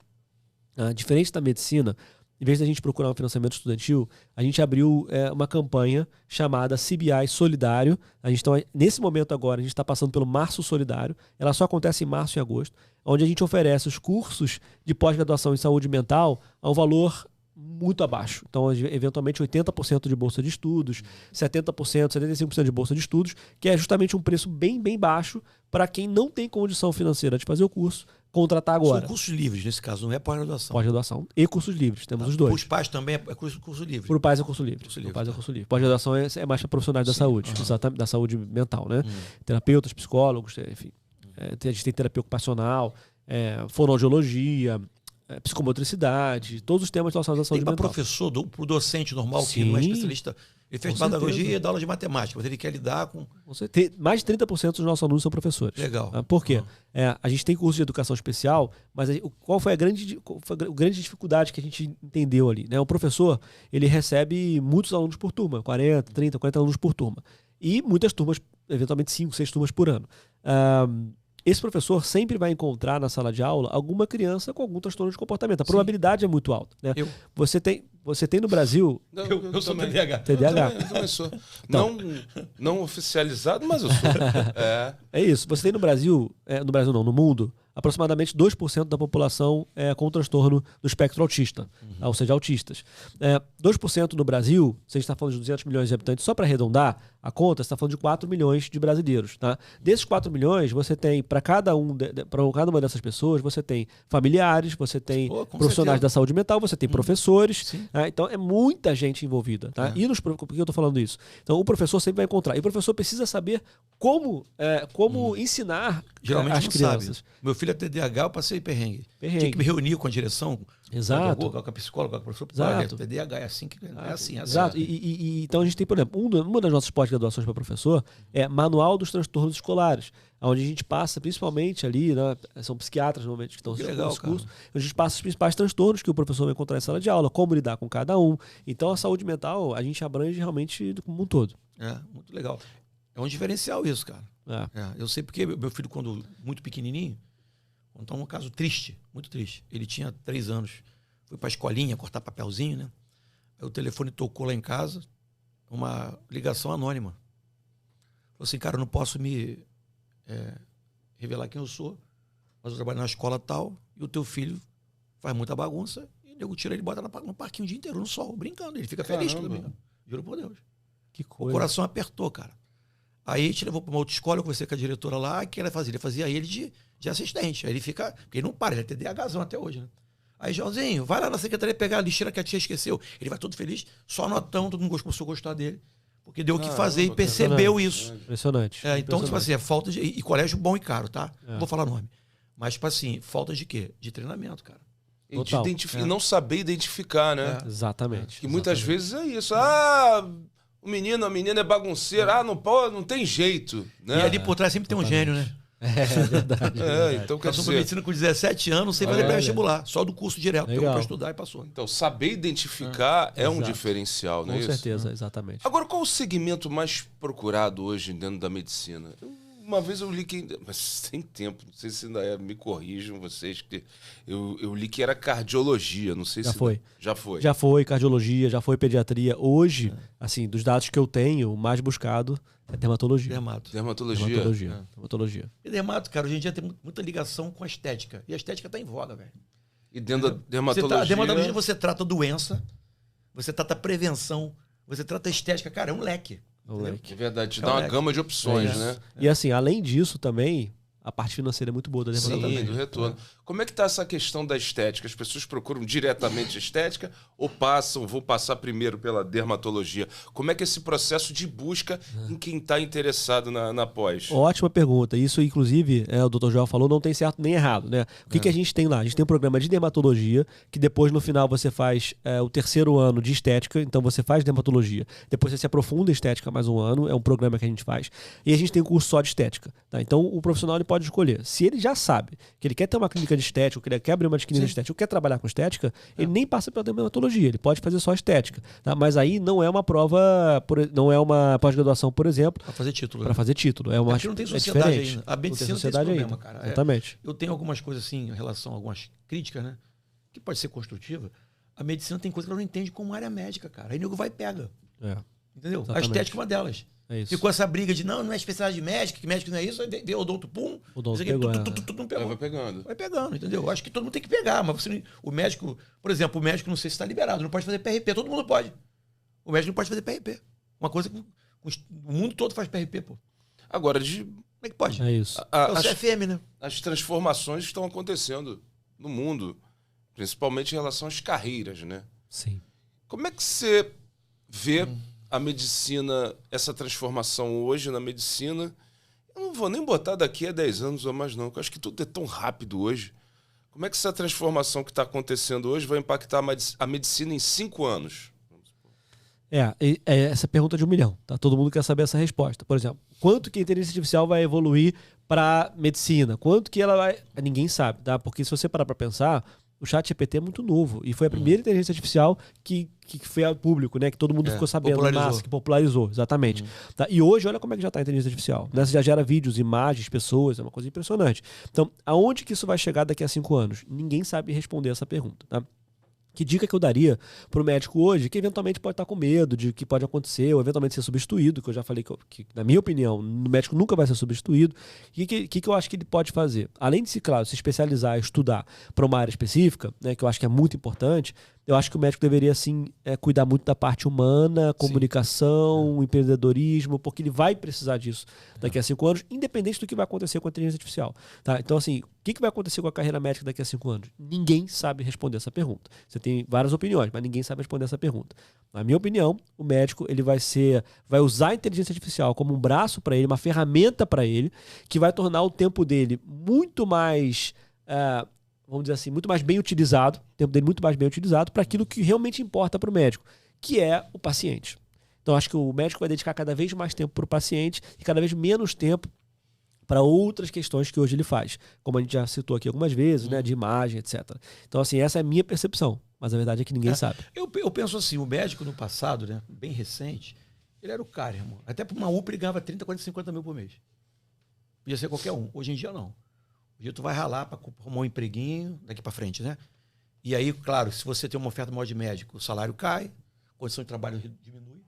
C: Diferente da medicina, em vez da gente procurar um financiamento estudantil, a gente abriu uma campanha chamada CBI Solidário. Nesse momento agora, a gente está passando pelo Março Solidário. Ela só acontece em março e agosto, onde a gente oferece os cursos de pós-graduação em saúde mental a um valor muito abaixo. Então, eventualmente, 80% de bolsa de estudos, 70%, 75% de bolsa de estudos, que é justamente um preço bem, bem baixo para quem não tem condição financeira de fazer o curso, contratar agora.
B: São cursos livres, nesse caso, não é pós-graduação.
C: Pós-graduação e cursos livres, temos os dois.
B: Para os pais também é curso livre.
C: Para o pais é curso livre. Pós-graduação é mais para profissionais da saúde, exatamente, da saúde mental, né? Terapeutas, psicólogos, enfim. A gente tem terapia ocupacional, fonoaudiologia, psicomotricidade, todos os temas relacionados à saúde mental.
B: Para professor, para o docente normal, que não é especialista, ele fez pedagogia e dá aula de matemática, mas ele quer lidar com...
C: Mais de 30% dos nossos alunos são professores.
B: Legal.
C: Por quê? A gente tem curso de educação especial, mas qual foi a grande dificuldade que a gente entendeu ali? Né? O professor, ele recebe muitos alunos por turma, 40, 30, 40 alunos por turma. E muitas turmas, eventualmente 5, 6 turmas por ano. Esse professor sempre vai encontrar na sala de aula alguma criança com algum transtorno de comportamento. A probabilidade é muito alta. Né? Você tem... você tem no Brasil...
B: Eu sou
A: também.
B: TDAH.
C: TDAH.
A: Eu também sou.
C: Então.
A: Não oficializado, mas eu sou.
C: É isso. Você tem no Brasil, no Brasil não, no mundo, aproximadamente 2% da população com transtorno do espectro autista, ou seja, autistas. 2% no Brasil, se a gente está falando de 200 milhões de habitantes, só para arredondar a conta, você está falando de 4 milhões de brasileiros. Tá? Desses 4 milhões, você tem, para cada uma dessas pessoas, você tem familiares, você tem profissionais da saúde mental, você tem professores. Então, é muita gente envolvida. Tá? E por que eu estou falando isso? Então, o professor sempre vai encontrar. E o professor precisa saber como ensinar
B: Geralmente
C: as
B: não
C: crianças.
B: sabe. Meu filho é TDAH, eu passei perrengue. Tinha que me reunir com a direção,
C: Exato.
B: com a psicóloga, com a professora.
C: Exato.
B: TDAH é assim que é assim.
C: Exato. Então a gente tem, por exemplo, uma das nossas pós-graduações para professor é Manual dos Transtornos Escolares, onde a gente passa principalmente ali, né, são psiquiatras normalmente que estão nesse curso, a gente passa os principais transtornos que o professor vai encontrar em sala de aula, como lidar com cada um. Então a saúde mental a gente abrange realmente como um todo.
B: Muito legal. É um diferencial isso, cara. Eu sei porque meu filho, quando muito pequenininho, contar um caso triste, muito triste. Ele tinha 3 anos, foi para a escolinha cortar papelzinho, né? Aí o telefone tocou lá em casa, uma ligação anônima. Falou assim, cara, eu não posso me revelar quem eu sou, mas eu trabalho na escola tal, e o teu filho faz muita bagunça, e o nego tira ele e bota no parquinho o dia inteiro, no sol, brincando. Ele fica feliz, brincando. Juro por Deus.
C: Que coisa.
B: O coração apertou, cara. Aí a gente levou para uma outra escola, eu conversei com a diretora lá, que ela fazia? Ele fazia ele de assistente. Aí ele fica, porque ele não para, ele é TDAHzão até hoje, né? Aí, Joãozinho, vai lá na secretaria pegar a lixeira que a tia esqueceu. Ele vai todo feliz, só notão, todo mundo começou a gostar dele. Porque deu o que fazer e percebeu isso.
C: Impressionante.
B: Então, tipo assim, é falta de... E colégio bom e caro, tá? Não vou falar nome. Mas, tipo assim, falta de quê? De treinamento, cara.
A: E de não saber identificar, né?
C: Exatamente.
A: Que muitas vezes é isso. O menino, a menina é bagunceira. Não tem jeito. Né?
B: E ali por trás sempre tem um gênio, né?
C: É verdade.
A: Então quer
B: Passou por
A: dizer...
B: medicina com 17 anos, sem fazer pré-vestibular. Só do curso direto. Pegou pra estudar e passou.
A: Então, saber identificar é um diferencial, não é isso?
C: Com certeza, exatamente.
A: Agora, qual o segmento mais procurado hoje dentro da medicina? Uma vez eu li que... Mas tem tempo, não sei se ainda é, me corrijam vocês, que eu li que era cardiologia, não sei se... Já foi. Já foi
C: cardiologia, já foi pediatria. Hoje, assim, dos dados que eu tenho, o mais buscado é dermatologia. Dermatologia.
B: E dermato, cara, hoje em dia tem muita ligação com a estética. E a estética tá em voga, velho.
A: E dentro da dermatologia...
B: A dermatologia você trata doença, você trata prevenção, você trata estética. Cara, é um leque.
A: É verdade, te dá uma gama de opções, né?
C: E assim, além disso também, a parte financeira é muito boa da dermatologia.
A: Sim, do retorno. Como é que tá essa questão da estética? As pessoas procuram diretamente a estética ou vão passar primeiro pela dermatologia? Como é que é esse processo de busca em quem está interessado na pós?
C: Ótima pergunta. Isso, inclusive, o Dr. Joel falou, não tem certo nem errado, né? O que a gente tem lá? A gente tem um programa de dermatologia, que depois, no final, você faz o 3º ano de estética, então você faz dermatologia. Depois você se aprofunda em estética mais um ano, é um programa que a gente faz. E a gente tem um curso só de estética. Tá? Então, o profissional ele pode escolher. Se ele já sabe que ele quer ter uma clínica de estética, ou que ele quer abrir uma clínica de estética, ou quer trabalhar com estética, ele nem passa pela dermatologia, ele pode fazer só estética. Tá? Mas aí não é uma prova, não é uma pós-graduação, por exemplo. Para fazer título. Para fazer título.
B: Aqui não tem sociedade ainda. A medicina não tem esse problema,
C: ainda.
B: Cara.
C: Exatamente.
B: Eu tenho algumas coisas assim, em relação a algumas críticas, né? Que pode ser construtiva. A medicina tem coisa que ela não entende como área médica, cara. Aí o nego vai e pega. Entendeu?
C: Exatamente.
B: A estética é uma delas. Ficou essa briga de não é especialidade médica, que médico não é isso, aí veio o odonto, pum.
C: O odonto pegou.
B: Não pegou.
A: Vai pegando.
B: Vai pegando, entendeu? Acho que todo mundo tem que pegar, mas o médico, por exemplo, o médico não sei se está liberado, não pode fazer PRP, todo mundo pode. O médico não pode fazer PRP. Uma coisa que o mundo todo faz PRP, pô.
A: Agora,
B: como é que pode?
C: É isso.
B: É o CFM, né?
A: As transformações estão acontecendo no mundo, principalmente em relação às carreiras, né?
C: Sim.
A: Como é que você vê a medicina, essa transformação hoje na medicina? Eu não vou nem botar daqui a 10 anos ou mais não, porque eu acho que tudo é tão rápido hoje. Como é que essa transformação que está acontecendo hoje vai impactar a medicina em 5 anos?
C: Essa pergunta de 1 milhão, tá? Todo mundo quer saber essa resposta. Por exemplo, quanto que a inteligência artificial vai evoluir para medicina? Quanto que ela vai... Ninguém sabe, tá? Porque se você parar para pensar, o ChatGPT é muito novo e foi a primeira inteligência artificial que foi ao público, né? Que todo mundo ficou sabendo, massa, que popularizou, exatamente. Tá? E hoje, olha como é que já está a inteligência artificial. Né? Você já gera vídeos, imagens, pessoas, é uma coisa impressionante. Então, aonde que isso vai chegar daqui a 5 anos? Ninguém sabe responder essa pergunta, tá? Que dica que eu daria para o médico hoje, que eventualmente pode estar com medo de que pode acontecer, ou eventualmente ser substituído, que eu já falei que na minha opinião, o médico nunca vai ser substituído. O que eu acho que ele pode fazer? Além de, claro, se especializar, estudar para uma área específica, né, que eu acho que é muito importante, eu acho que o médico deveria, sim, cuidar muito da parte humana, comunicação, empreendedorismo, porque ele vai precisar disso daqui a 5 anos, independente do que vai acontecer com a inteligência artificial. Tá? Então, assim, o que vai acontecer com a carreira médica daqui a 5 anos? Ninguém sabe responder essa pergunta. Você tem várias opiniões, mas ninguém sabe responder essa pergunta. Na minha opinião, o médico ele vai usar a inteligência artificial como um braço para ele, uma ferramenta para ele, que vai tornar o tempo dele muito mais... vamos dizer assim, muito mais bem utilizado, o tempo dele muito mais bem utilizado para aquilo que realmente importa para o médico, que é o paciente. Então, acho que o médico vai dedicar cada vez mais tempo para o paciente e cada vez menos tempo para outras questões que hoje ele faz, como a gente já citou aqui algumas vezes, né, de imagem, etc. Então, assim, essa é a minha percepção, mas a verdade é que ninguém sabe.
B: Eu penso assim, o médico no passado, né, bem recente, ele era o cara, irmão. Até para uma UPA ele ganhava 30, 40, 50 mil por mês. Podia ser qualquer um. Hoje em dia, não. Hoje tu vai ralar para arrumar um empreguinho daqui para frente, né? E aí, claro, se você tem uma oferta maior de médico, o salário cai, a condição de trabalho diminui.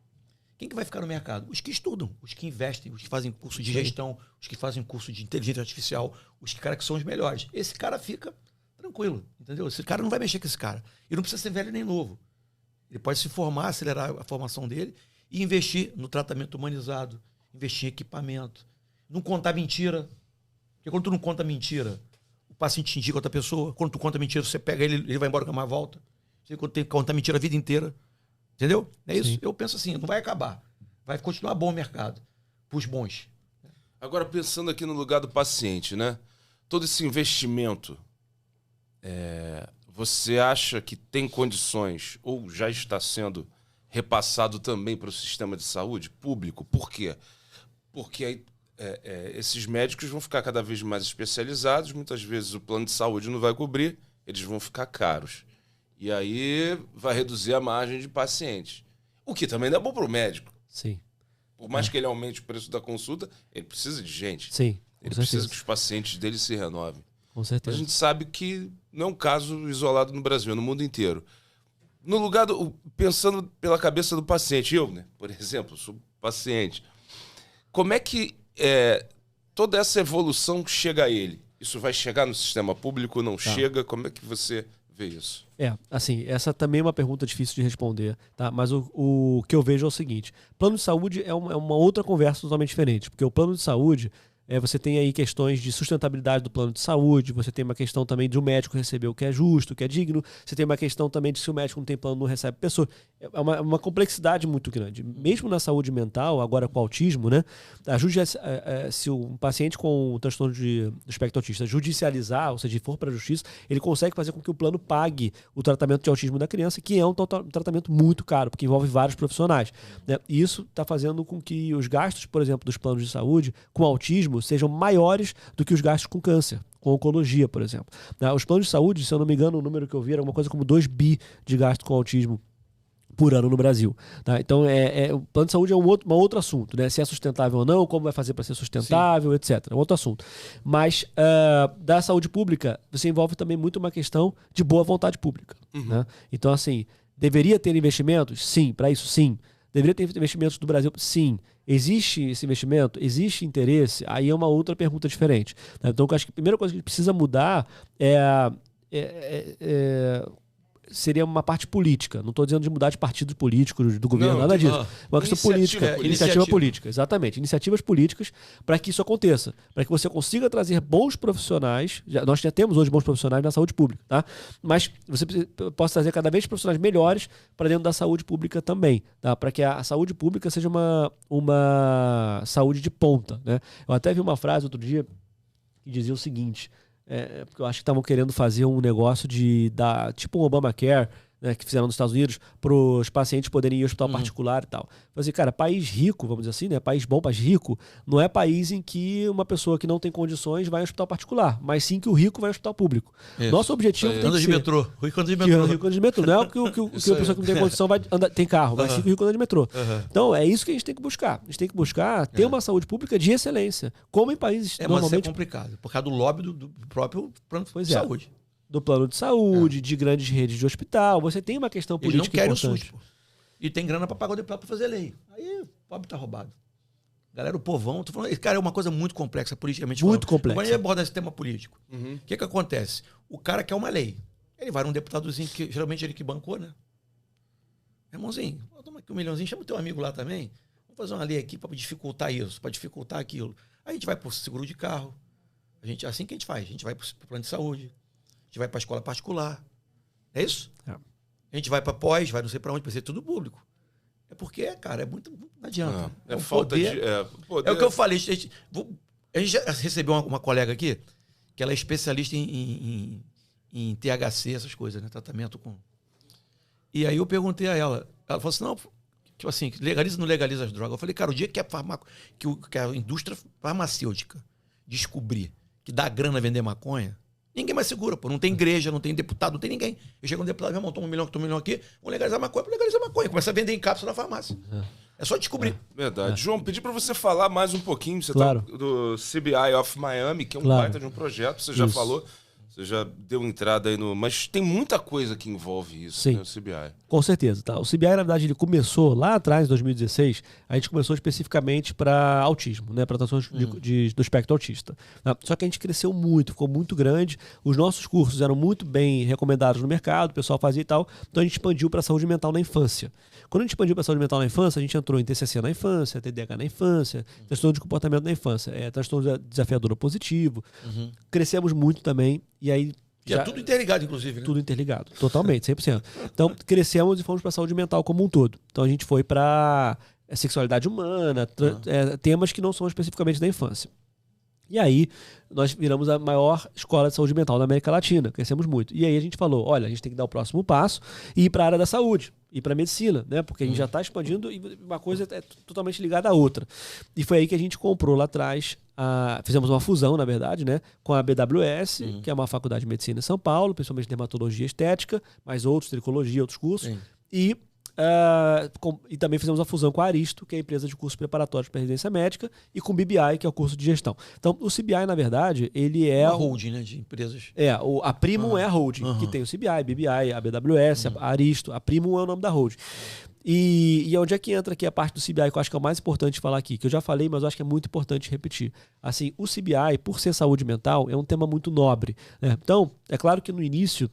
B: Quem que vai ficar no mercado? Os que estudam, os que investem, os que fazem curso de gestão, os que fazem curso de inteligência artificial, os caras que são os melhores. Esse cara fica tranquilo, entendeu? Esse cara não vai mexer com esse cara. Ele não precisa ser velho nem novo. Ele pode se formar, acelerar a formação dele e investir no tratamento humanizado, investir em equipamento, não contar mentira. Porque quando tu não conta mentira, o paciente te indica outra pessoa. Quando tu conta mentira, você pega ele vai embora com mais volta. Você tem que contar mentira a vida inteira. Entendeu? É isso. Sim. Eu penso assim, não vai acabar. Vai continuar bom o mercado. Pros bons.
A: Agora, pensando aqui no lugar do paciente, né? Todo esse investimento, você acha que tem condições, ou já está sendo repassado também para o sistema de saúde público? Por quê? Porque aí esses médicos vão ficar cada vez mais especializados, muitas vezes o plano de saúde não vai cobrir, eles vão ficar caros. E aí vai reduzir a margem de pacientes. O que também não é bom para o médico.
C: Sim.
A: Por mais que ele aumente o preço da consulta, ele precisa de gente.
C: Sim.
A: Ele precisa que os pacientes dele se renovem.
C: Com certeza.
A: Mas a gente sabe que não é um caso isolado no Brasil, é no mundo inteiro. No lugar pensando pela cabeça do paciente, eu, né, por exemplo, sou paciente. Como é que toda essa evolução chega a ele? Isso vai chegar no sistema público ou não chega? Como é que você vê isso?
C: Assim, essa também é uma pergunta difícil de responder, tá? Mas o que eu vejo é o seguinte: plano de saúde é uma outra conversa totalmente diferente, porque o plano de saúde, você tem aí questões de sustentabilidade do plano de saúde, você tem uma questão também de o médico receber o que é justo, o que é digno, você tem uma questão também de se o médico não tem plano, não recebe pessoa. É uma complexidade muito grande. Mesmo na saúde mental, agora com o autismo, né? Se um paciente com um transtorno do espectro autista judicializar, ou seja, for para a justiça, ele consegue fazer com que o plano pague o tratamento de autismo da criança, que é um tratamento muito caro, porque envolve vários profissionais, né? E isso está fazendo com que os gastos, por exemplo, dos planos de saúde com autismo sejam maiores do que os gastos com câncer, com oncologia, por exemplo. Os planos de saúde, se eu não me engano, o número que eu vi era alguma coisa como 2 bi de gasto com autismo por ano no Brasil. Tá? Então, o plano de saúde é um outro assunto, né? Se é sustentável ou não, como vai fazer para ser sustentável, sim, etc. É um outro assunto. Mas da saúde pública, você envolve também muito uma questão de boa vontade pública.
A: Uhum.
C: Né? Então, assim, deveria ter investimentos? Sim. Para isso, sim. Deveria ter investimentos do Brasil? Sim. Existe esse investimento? Existe interesse? Aí é uma outra pergunta diferente. Tá? Então, eu acho que a primeira coisa que precisa mudar seria uma parte política. Não estou dizendo de mudar de partido político, do governo, nada disso. Uma questão política. Iniciativa política, exatamente. Iniciativas políticas para que isso aconteça. Para que você consiga trazer bons profissionais. Nós já temos hoje bons profissionais na saúde pública, tá? Mas você possa trazer cada vez profissionais melhores para dentro da saúde pública também, tá? Para que a saúde pública seja uma saúde de ponta, né? Eu até vi uma frase outro dia que dizia o seguinte... porque eu acho que estavam querendo fazer um negócio de dar tipo um Obamacare, né, que fizeram nos Estados Unidos, para os pacientes poderem ir ao hospital particular e tal. Mas, cara, país rico, vamos dizer assim, né? País bom, país rico, não é país em que uma pessoa que não tem condições vai ao hospital particular, mas sim que o rico vai ao hospital público. Isso. Nosso objetivo tem que ser...
B: de metrô. Rico anda de metrô.
C: Rico anda de metrô. Não é que a pessoa que não tem condição tem carro, mas sim que o rico anda de metrô. Então, é isso que a gente tem que buscar. A gente tem que buscar ter uma saúde pública de excelência, como em países normalmente...
B: Mas é complicado, por causa do lobby do próprio plano de saúde.
C: do plano de saúde, de grandes redes de hospital. Você tem uma questão
B: Eles não
C: política
B: querem
C: importante.
B: o SUS, pô. E tem grana pra pagar o deputado pra fazer lei. Aí o pobre tá roubado. Galera, o povão, tô falando, cara, é uma coisa muito complexa politicamente.
C: Muito
B: falando.
C: complexa.
B: Agora a gente aborda esse tema político.
A: Uhum.
B: O que acontece? O cara quer uma lei. Ele vai num deputadozinho, que geralmente ele que bancou, né? Irmãozinho, toma aqui 1 milhãozinho, chama o teu amigo lá também. Vamos fazer uma lei aqui para dificultar isso, para dificultar aquilo. Aí a gente vai pro seguro de carro. Assim que a gente faz. A gente vai pro plano de saúde. A gente vai pra escola particular. É isso?
C: É.
B: A gente vai pra pós, vai não sei para onde, para ser tudo público. É porque, cara, é muito. Não adianta.
A: É falta
B: poder,
A: de. poder.
B: É o que eu falei. A gente já recebeu uma colega aqui, que ela é especialista em THC, essas coisas, né? Tratamento com. E aí eu perguntei a ela. Ela falou assim: não, tipo assim, legaliza ou não legaliza as drogas? Eu falei, cara, o dia que a indústria farmacêutica descobrir que dá grana vender maconha, ninguém mais segura, pô. Não tem igreja, não tem deputado, não tem ninguém. Eu chego um deputado, meu irmão, toma 1 milhão aqui, vamos legalizar maconha, legalizar maconha. Começa a vender em cápsula na farmácia. É só descobrir.
A: Verdade. João, pedi pra você falar mais um pouquinho. Você
C: Claro.
A: tá do CBI of Miami, que é um
C: Claro.
A: baita de um projeto, você já
C: Isso.
A: falou. Você já deu entrada aí no... Mas tem muita coisa que envolve isso,
C: Sim.
A: né, o CBI.
C: Com certeza. Tá? O CBI, na verdade, ele começou lá atrás, em 2016, a gente começou especificamente para autismo, né? Para trações do espectro autista. Tá? Só que a gente cresceu muito, ficou muito grande, os nossos cursos eram muito bem recomendados no mercado, o pessoal fazia e tal, então a gente expandiu para a saúde mental na infância. Quando a gente expandiu para a saúde mental na infância, a gente entrou em TCC na infância, TDAH na infância, transtorno de comportamento na infância, transtorno desafiador positivo. Crescemos muito também, e aí
B: E é tudo interligado, inclusive, né?
C: tudo interligado, totalmente, 100%. Então, crescemos e fomos para a saúde mental como um todo. Então, a gente foi para sexualidade humana, temas que não são especificamente da infância. E aí, nós viramos a maior escola de saúde mental da América Latina, crescemos muito. E aí a gente falou, olha, a gente tem que dar o próximo passo e ir para a área da saúde, ir para a medicina, né? Porque a gente já está expandindo e uma coisa é totalmente ligada à outra. E foi aí que a gente comprou lá atrás, fizemos uma fusão, na verdade, né? Com a BWS, que é uma faculdade de medicina em São Paulo, principalmente dermatologia e estética, mas outros, tricologia, outros cursos.
B: Sim.
C: E também fizemos a fusão com a Aristo, que é a empresa de cursos preparatórios para residência médica, e com o BBI, que é o curso de gestão. Então, o CBI, na verdade, ele é...
B: Uma holding, né, de empresas.
C: A Primum é a holding, que tem o CBI, BBI, a BWS, a Aristo. A Primum é o nome da holding. E onde é que entra aqui a parte do CBI, que eu acho que é o mais importante falar aqui, que eu já falei, mas eu acho que é muito importante repetir. Assim, o CBI, por ser saúde mental, é um tema muito nobre, né? Então, é claro que no início,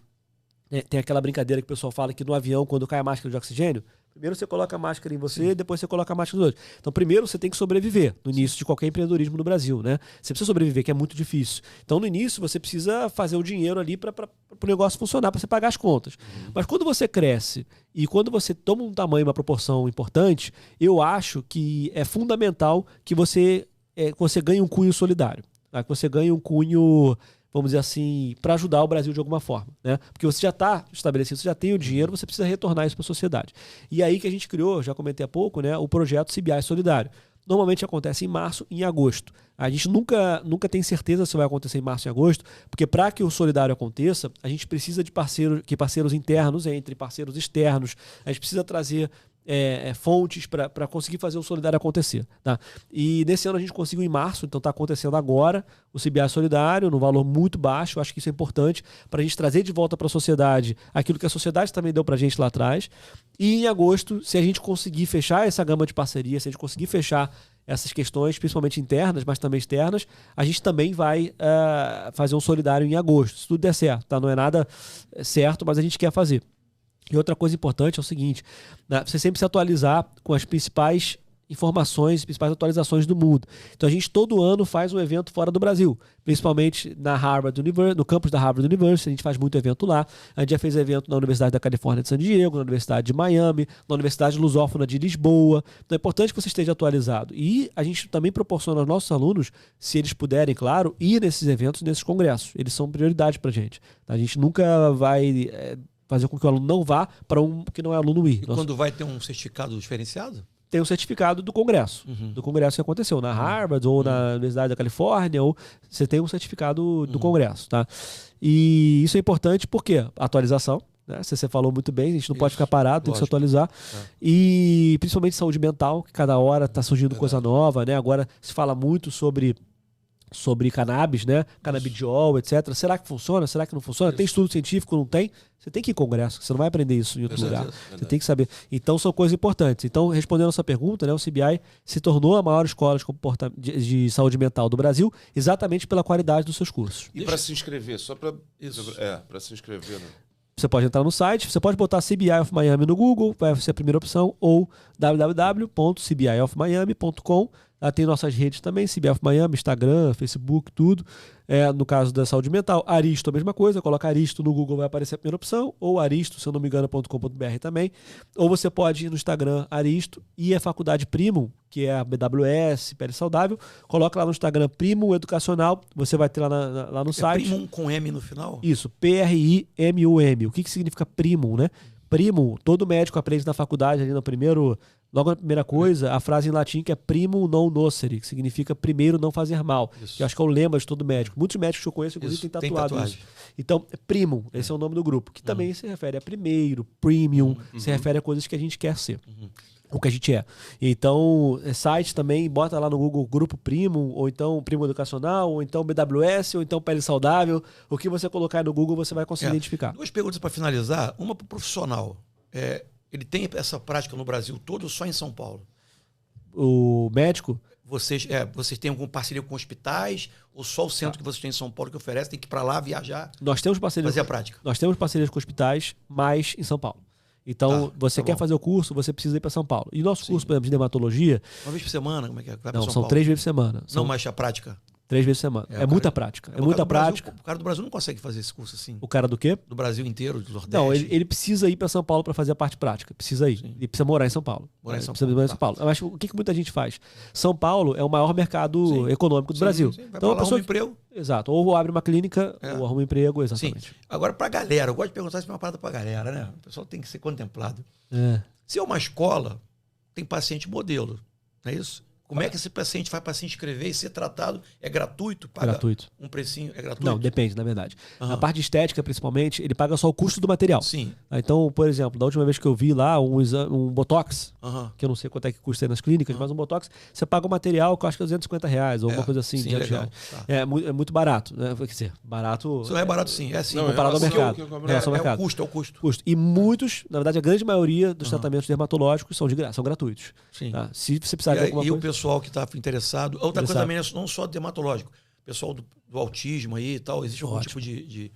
C: tem aquela brincadeira que o pessoal fala que no avião, quando cai a máscara de oxigênio, primeiro você coloca a máscara em você, depois você coloca a máscara nos outros. Então, primeiro você tem que sobreviver no início de qualquer empreendedorismo no Brasil, né? Você precisa sobreviver, que é muito difícil. Então, no início, você precisa fazer o dinheiro ali para o negócio funcionar, para você pagar as contas. Mas quando você cresce e quando você toma um tamanho, uma proporção importante, eu acho que é fundamental que você ganhe um cunho solidário, tá? Que você ganhe um cunho, vamos dizer assim, para ajudar o Brasil de alguma forma, né? Porque você já está estabelecido, você já tem o dinheiro, você precisa retornar isso para a sociedade. E aí que a gente criou, já comentei há pouco, né, o projeto CBI Solidário. Normalmente acontece em março e em agosto. A gente nunca tem certeza se vai acontecer em março e agosto, porque para que o solidário aconteça, a gente precisa de parceiros internos entre parceiros externos. A gente precisa trazer fontes para conseguir fazer o solidário acontecer, tá? E nesse ano a gente conseguiu em março, então está acontecendo agora o CBI Solidário, num valor muito baixo. Eu acho que isso é importante para a gente trazer de volta para a sociedade aquilo que a sociedade também deu para a gente lá atrás. E em agosto, se a gente conseguir fechar essa gama de parceria, se a gente conseguir fechar essas questões, principalmente internas, mas também externas, a gente também vai fazer um solidário em agosto, se tudo der certo, tá? Não é nada certo, mas a gente quer fazer. E outra coisa importante é o seguinte, né? Você sempre se atualizar com as principais informações, principais atualizações do mundo. Então a gente todo ano faz um evento fora do Brasil, principalmente na Harvard University, no campus da Harvard University, a gente faz muito evento lá. A gente já fez evento na Universidade da Califórnia de San Diego, na Universidade de Miami, na Universidade Lusófona de Lisboa. Então é importante que você esteja atualizado. E a gente também proporciona aos nossos alunos, se eles puderem, claro, ir nesses eventos, nesses congressos. Eles são prioridade pra gente. A gente nunca vai fazer com que o aluno não vá para um que não é aluno ir.
B: E quando vai ter um certificado diferenciado?
C: Tem um certificado do Congresso. Do Congresso que aconteceu na Harvard ou na Universidade da Califórnia, ou você tem um certificado do Congresso, tá? E isso é importante porque atualização, né? Você falou muito bem, a gente não pode ficar parado, tem que se atualizar. E principalmente saúde mental, que cada hora está surgindo coisa nova, né? Agora se fala muito sobre sobre cannabis, né? Canabidiol, etc. Será que funciona? Será que não funciona? Tem estudo científico? Não tem? Você tem que ir em congresso, você não vai aprender isso em outro lugar. Você tem que saber. Então, são coisas importantes. Então, respondendo a sua pergunta, né, o CBI se tornou a maior escola de saúde mental do Brasil, exatamente pela qualidade dos seus cursos.
A: E para se inscrever, só para... Isso. Para se inscrever, né?
C: Você pode entrar no site, você pode botar CBI of Miami no Google, vai ser a primeira opção, ou www.cbiofmiami.com. Lá tem nossas redes também, CBI of Miami, Instagram, Facebook, tudo. No caso da saúde mental, Aristo, a mesma coisa. Coloca Aristo no Google, vai aparecer a primeira opção. Ou Aristo, se eu não me engano, .com.br também. Ou você pode ir no Instagram Aristo e a faculdade Primum, que é a BWS, Pele Saudável. Coloca lá no Instagram Primum Educacional. Você vai ter lá no site.
B: Primum com M no final?
C: Isso, P-R-I-M-U-M. O que significa Primum, né? Primum, todo médico aprende na faculdade, ali no primeiro... Logo na primeira coisa, a frase em latim que é primum non nocere, que significa primeiro não fazer mal. Isso. Que eu acho que é o lema de todo médico. Muitos médicos que eu conheço, inclusive, têm tatuado isso. Então, primum, esse é o nome do grupo, que também se refere a primeiro, premium, se refere a coisas que a gente quer ser. O que a gente é. Então, site também, bota lá no Google Grupo Primum, ou então Primum Educacional, ou então BWS, ou então Pele Saudável. O que você colocar no Google, você vai conseguir identificar.
B: 2 perguntas para finalizar. Uma para o profissional. Ele tem essa prática no Brasil todo ou só em São Paulo?
C: O médico?
B: Vocês têm alguma parceria com hospitais ou só o centro que vocês têm em São Paulo que oferece? Tem que ir para lá, viajar,
C: nós temos parcerias
B: fazer a prática?
C: Nós temos parcerias com hospitais, mas em São Paulo. Então, você quer fazer o curso, você precisa ir para São Paulo. E nosso curso, por exemplo, de dermatologia...
B: Uma vez por semana? Como é que é?
C: Não, são 3 vezes por semana.
B: Não, mas a prática?
C: 3 vezes por semana. É muita prática. É muita prática.
B: O cara do Brasil não consegue fazer esse curso assim.
C: O cara do quê?
B: Do Brasil inteiro, do Nordeste.
C: Não, ele precisa ir para São Paulo para fazer a parte prática. Precisa ir.
B: Sim.
C: Ele precisa morar em São Paulo.
B: Morar em São
C: Paulo. Mas o que muita gente faz? São Paulo é o maior mercado econômico do Brasil.
B: Sim. Vai
C: então,
B: arruma um emprego.
C: Exato. Ou abre uma clínica, ou arruma um emprego, exatamente.
B: Sim. Agora, para a galera, eu gosto de perguntar isso uma parada para a galera, né? O pessoal tem que ser contemplado. Se é uma escola, tem paciente modelo, não é isso? Como é que esse paciente vai para se inscrever e ser tratado? É gratuito? Paga
C: gratuito.
B: Um precinho? É gratuito?
C: Não, depende, na verdade. Na parte de estética, principalmente, ele paga só o custo do material.
B: Sim.
C: Então, por exemplo, da última vez que eu vi lá um Botox, que eu não sei quanto é que custa aí nas clínicas, mas um Botox, você paga o material que eu acho que é R$250, ou alguma coisa assim.
B: Sim, legal.
C: Tá. É muito barato. Né? Quer dizer, barato...
B: Isso é barato sim, é sim.
C: Não, comparado ao mercado.
B: É o custo.
C: E muitos, na verdade, a grande maioria dos tratamentos dermatológicos são de graça, são gratuitos.
B: Sim.
C: Tá? Se você precisar de alguma
B: coisa...
C: o
B: pessoal que está interessado. Outra coisa também, não só dermatológico. Pessoal do autismo aí e tal, existe algum tipo de...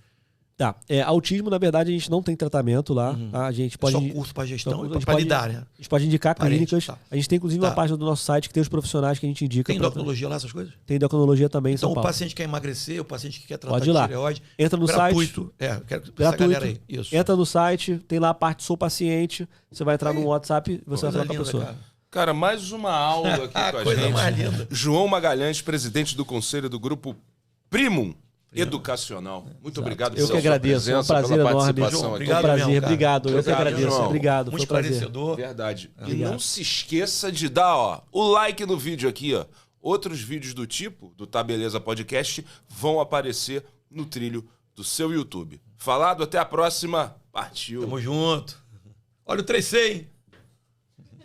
C: Tá. Autismo, na verdade, a gente não tem tratamento lá. Tá? A gente pode...
B: É só curso para gestão e para lidar, né?
C: A gente pode indicar clínicas.
B: Tá.
C: A gente tem, inclusive, uma página do nosso site que tem os profissionais que a gente indica.
B: Tem endocrinologia lá, essas coisas?
C: Tem endocrinologia também em São
B: Então,
C: Paulo.
B: o paciente quer emagrecer, o paciente que quer tratar
C: pode ir lá.
B: de tireoide...
C: Entra no
B: gratuito.
C: site.
B: Quero essa galera aí. Isso.
C: Entra no site, tem lá a parte Sou Paciente. Você vai entrar no WhatsApp e você vai falar com a pessoa.
A: Cara, mais uma aula aqui com a
B: coisa
A: gente.
B: Mais linda.
A: João Magalhães, presidente do conselho do grupo Primum Educacional. Muito obrigado
C: pela sua presença. É um prazer enorme.
B: Obrigado,
C: obrigado. Eu que agradeço.
A: João.
C: Obrigado.
B: Muito esclarecedor.
A: Verdade. E não se esqueça de dar o like no vídeo aqui. Outros vídeos do tipo, do Tá Beleza Podcast, vão aparecer no trilho do seu YouTube. Falado, até a próxima. Partiu.
B: Tamo junto. Olha o 3C, hein?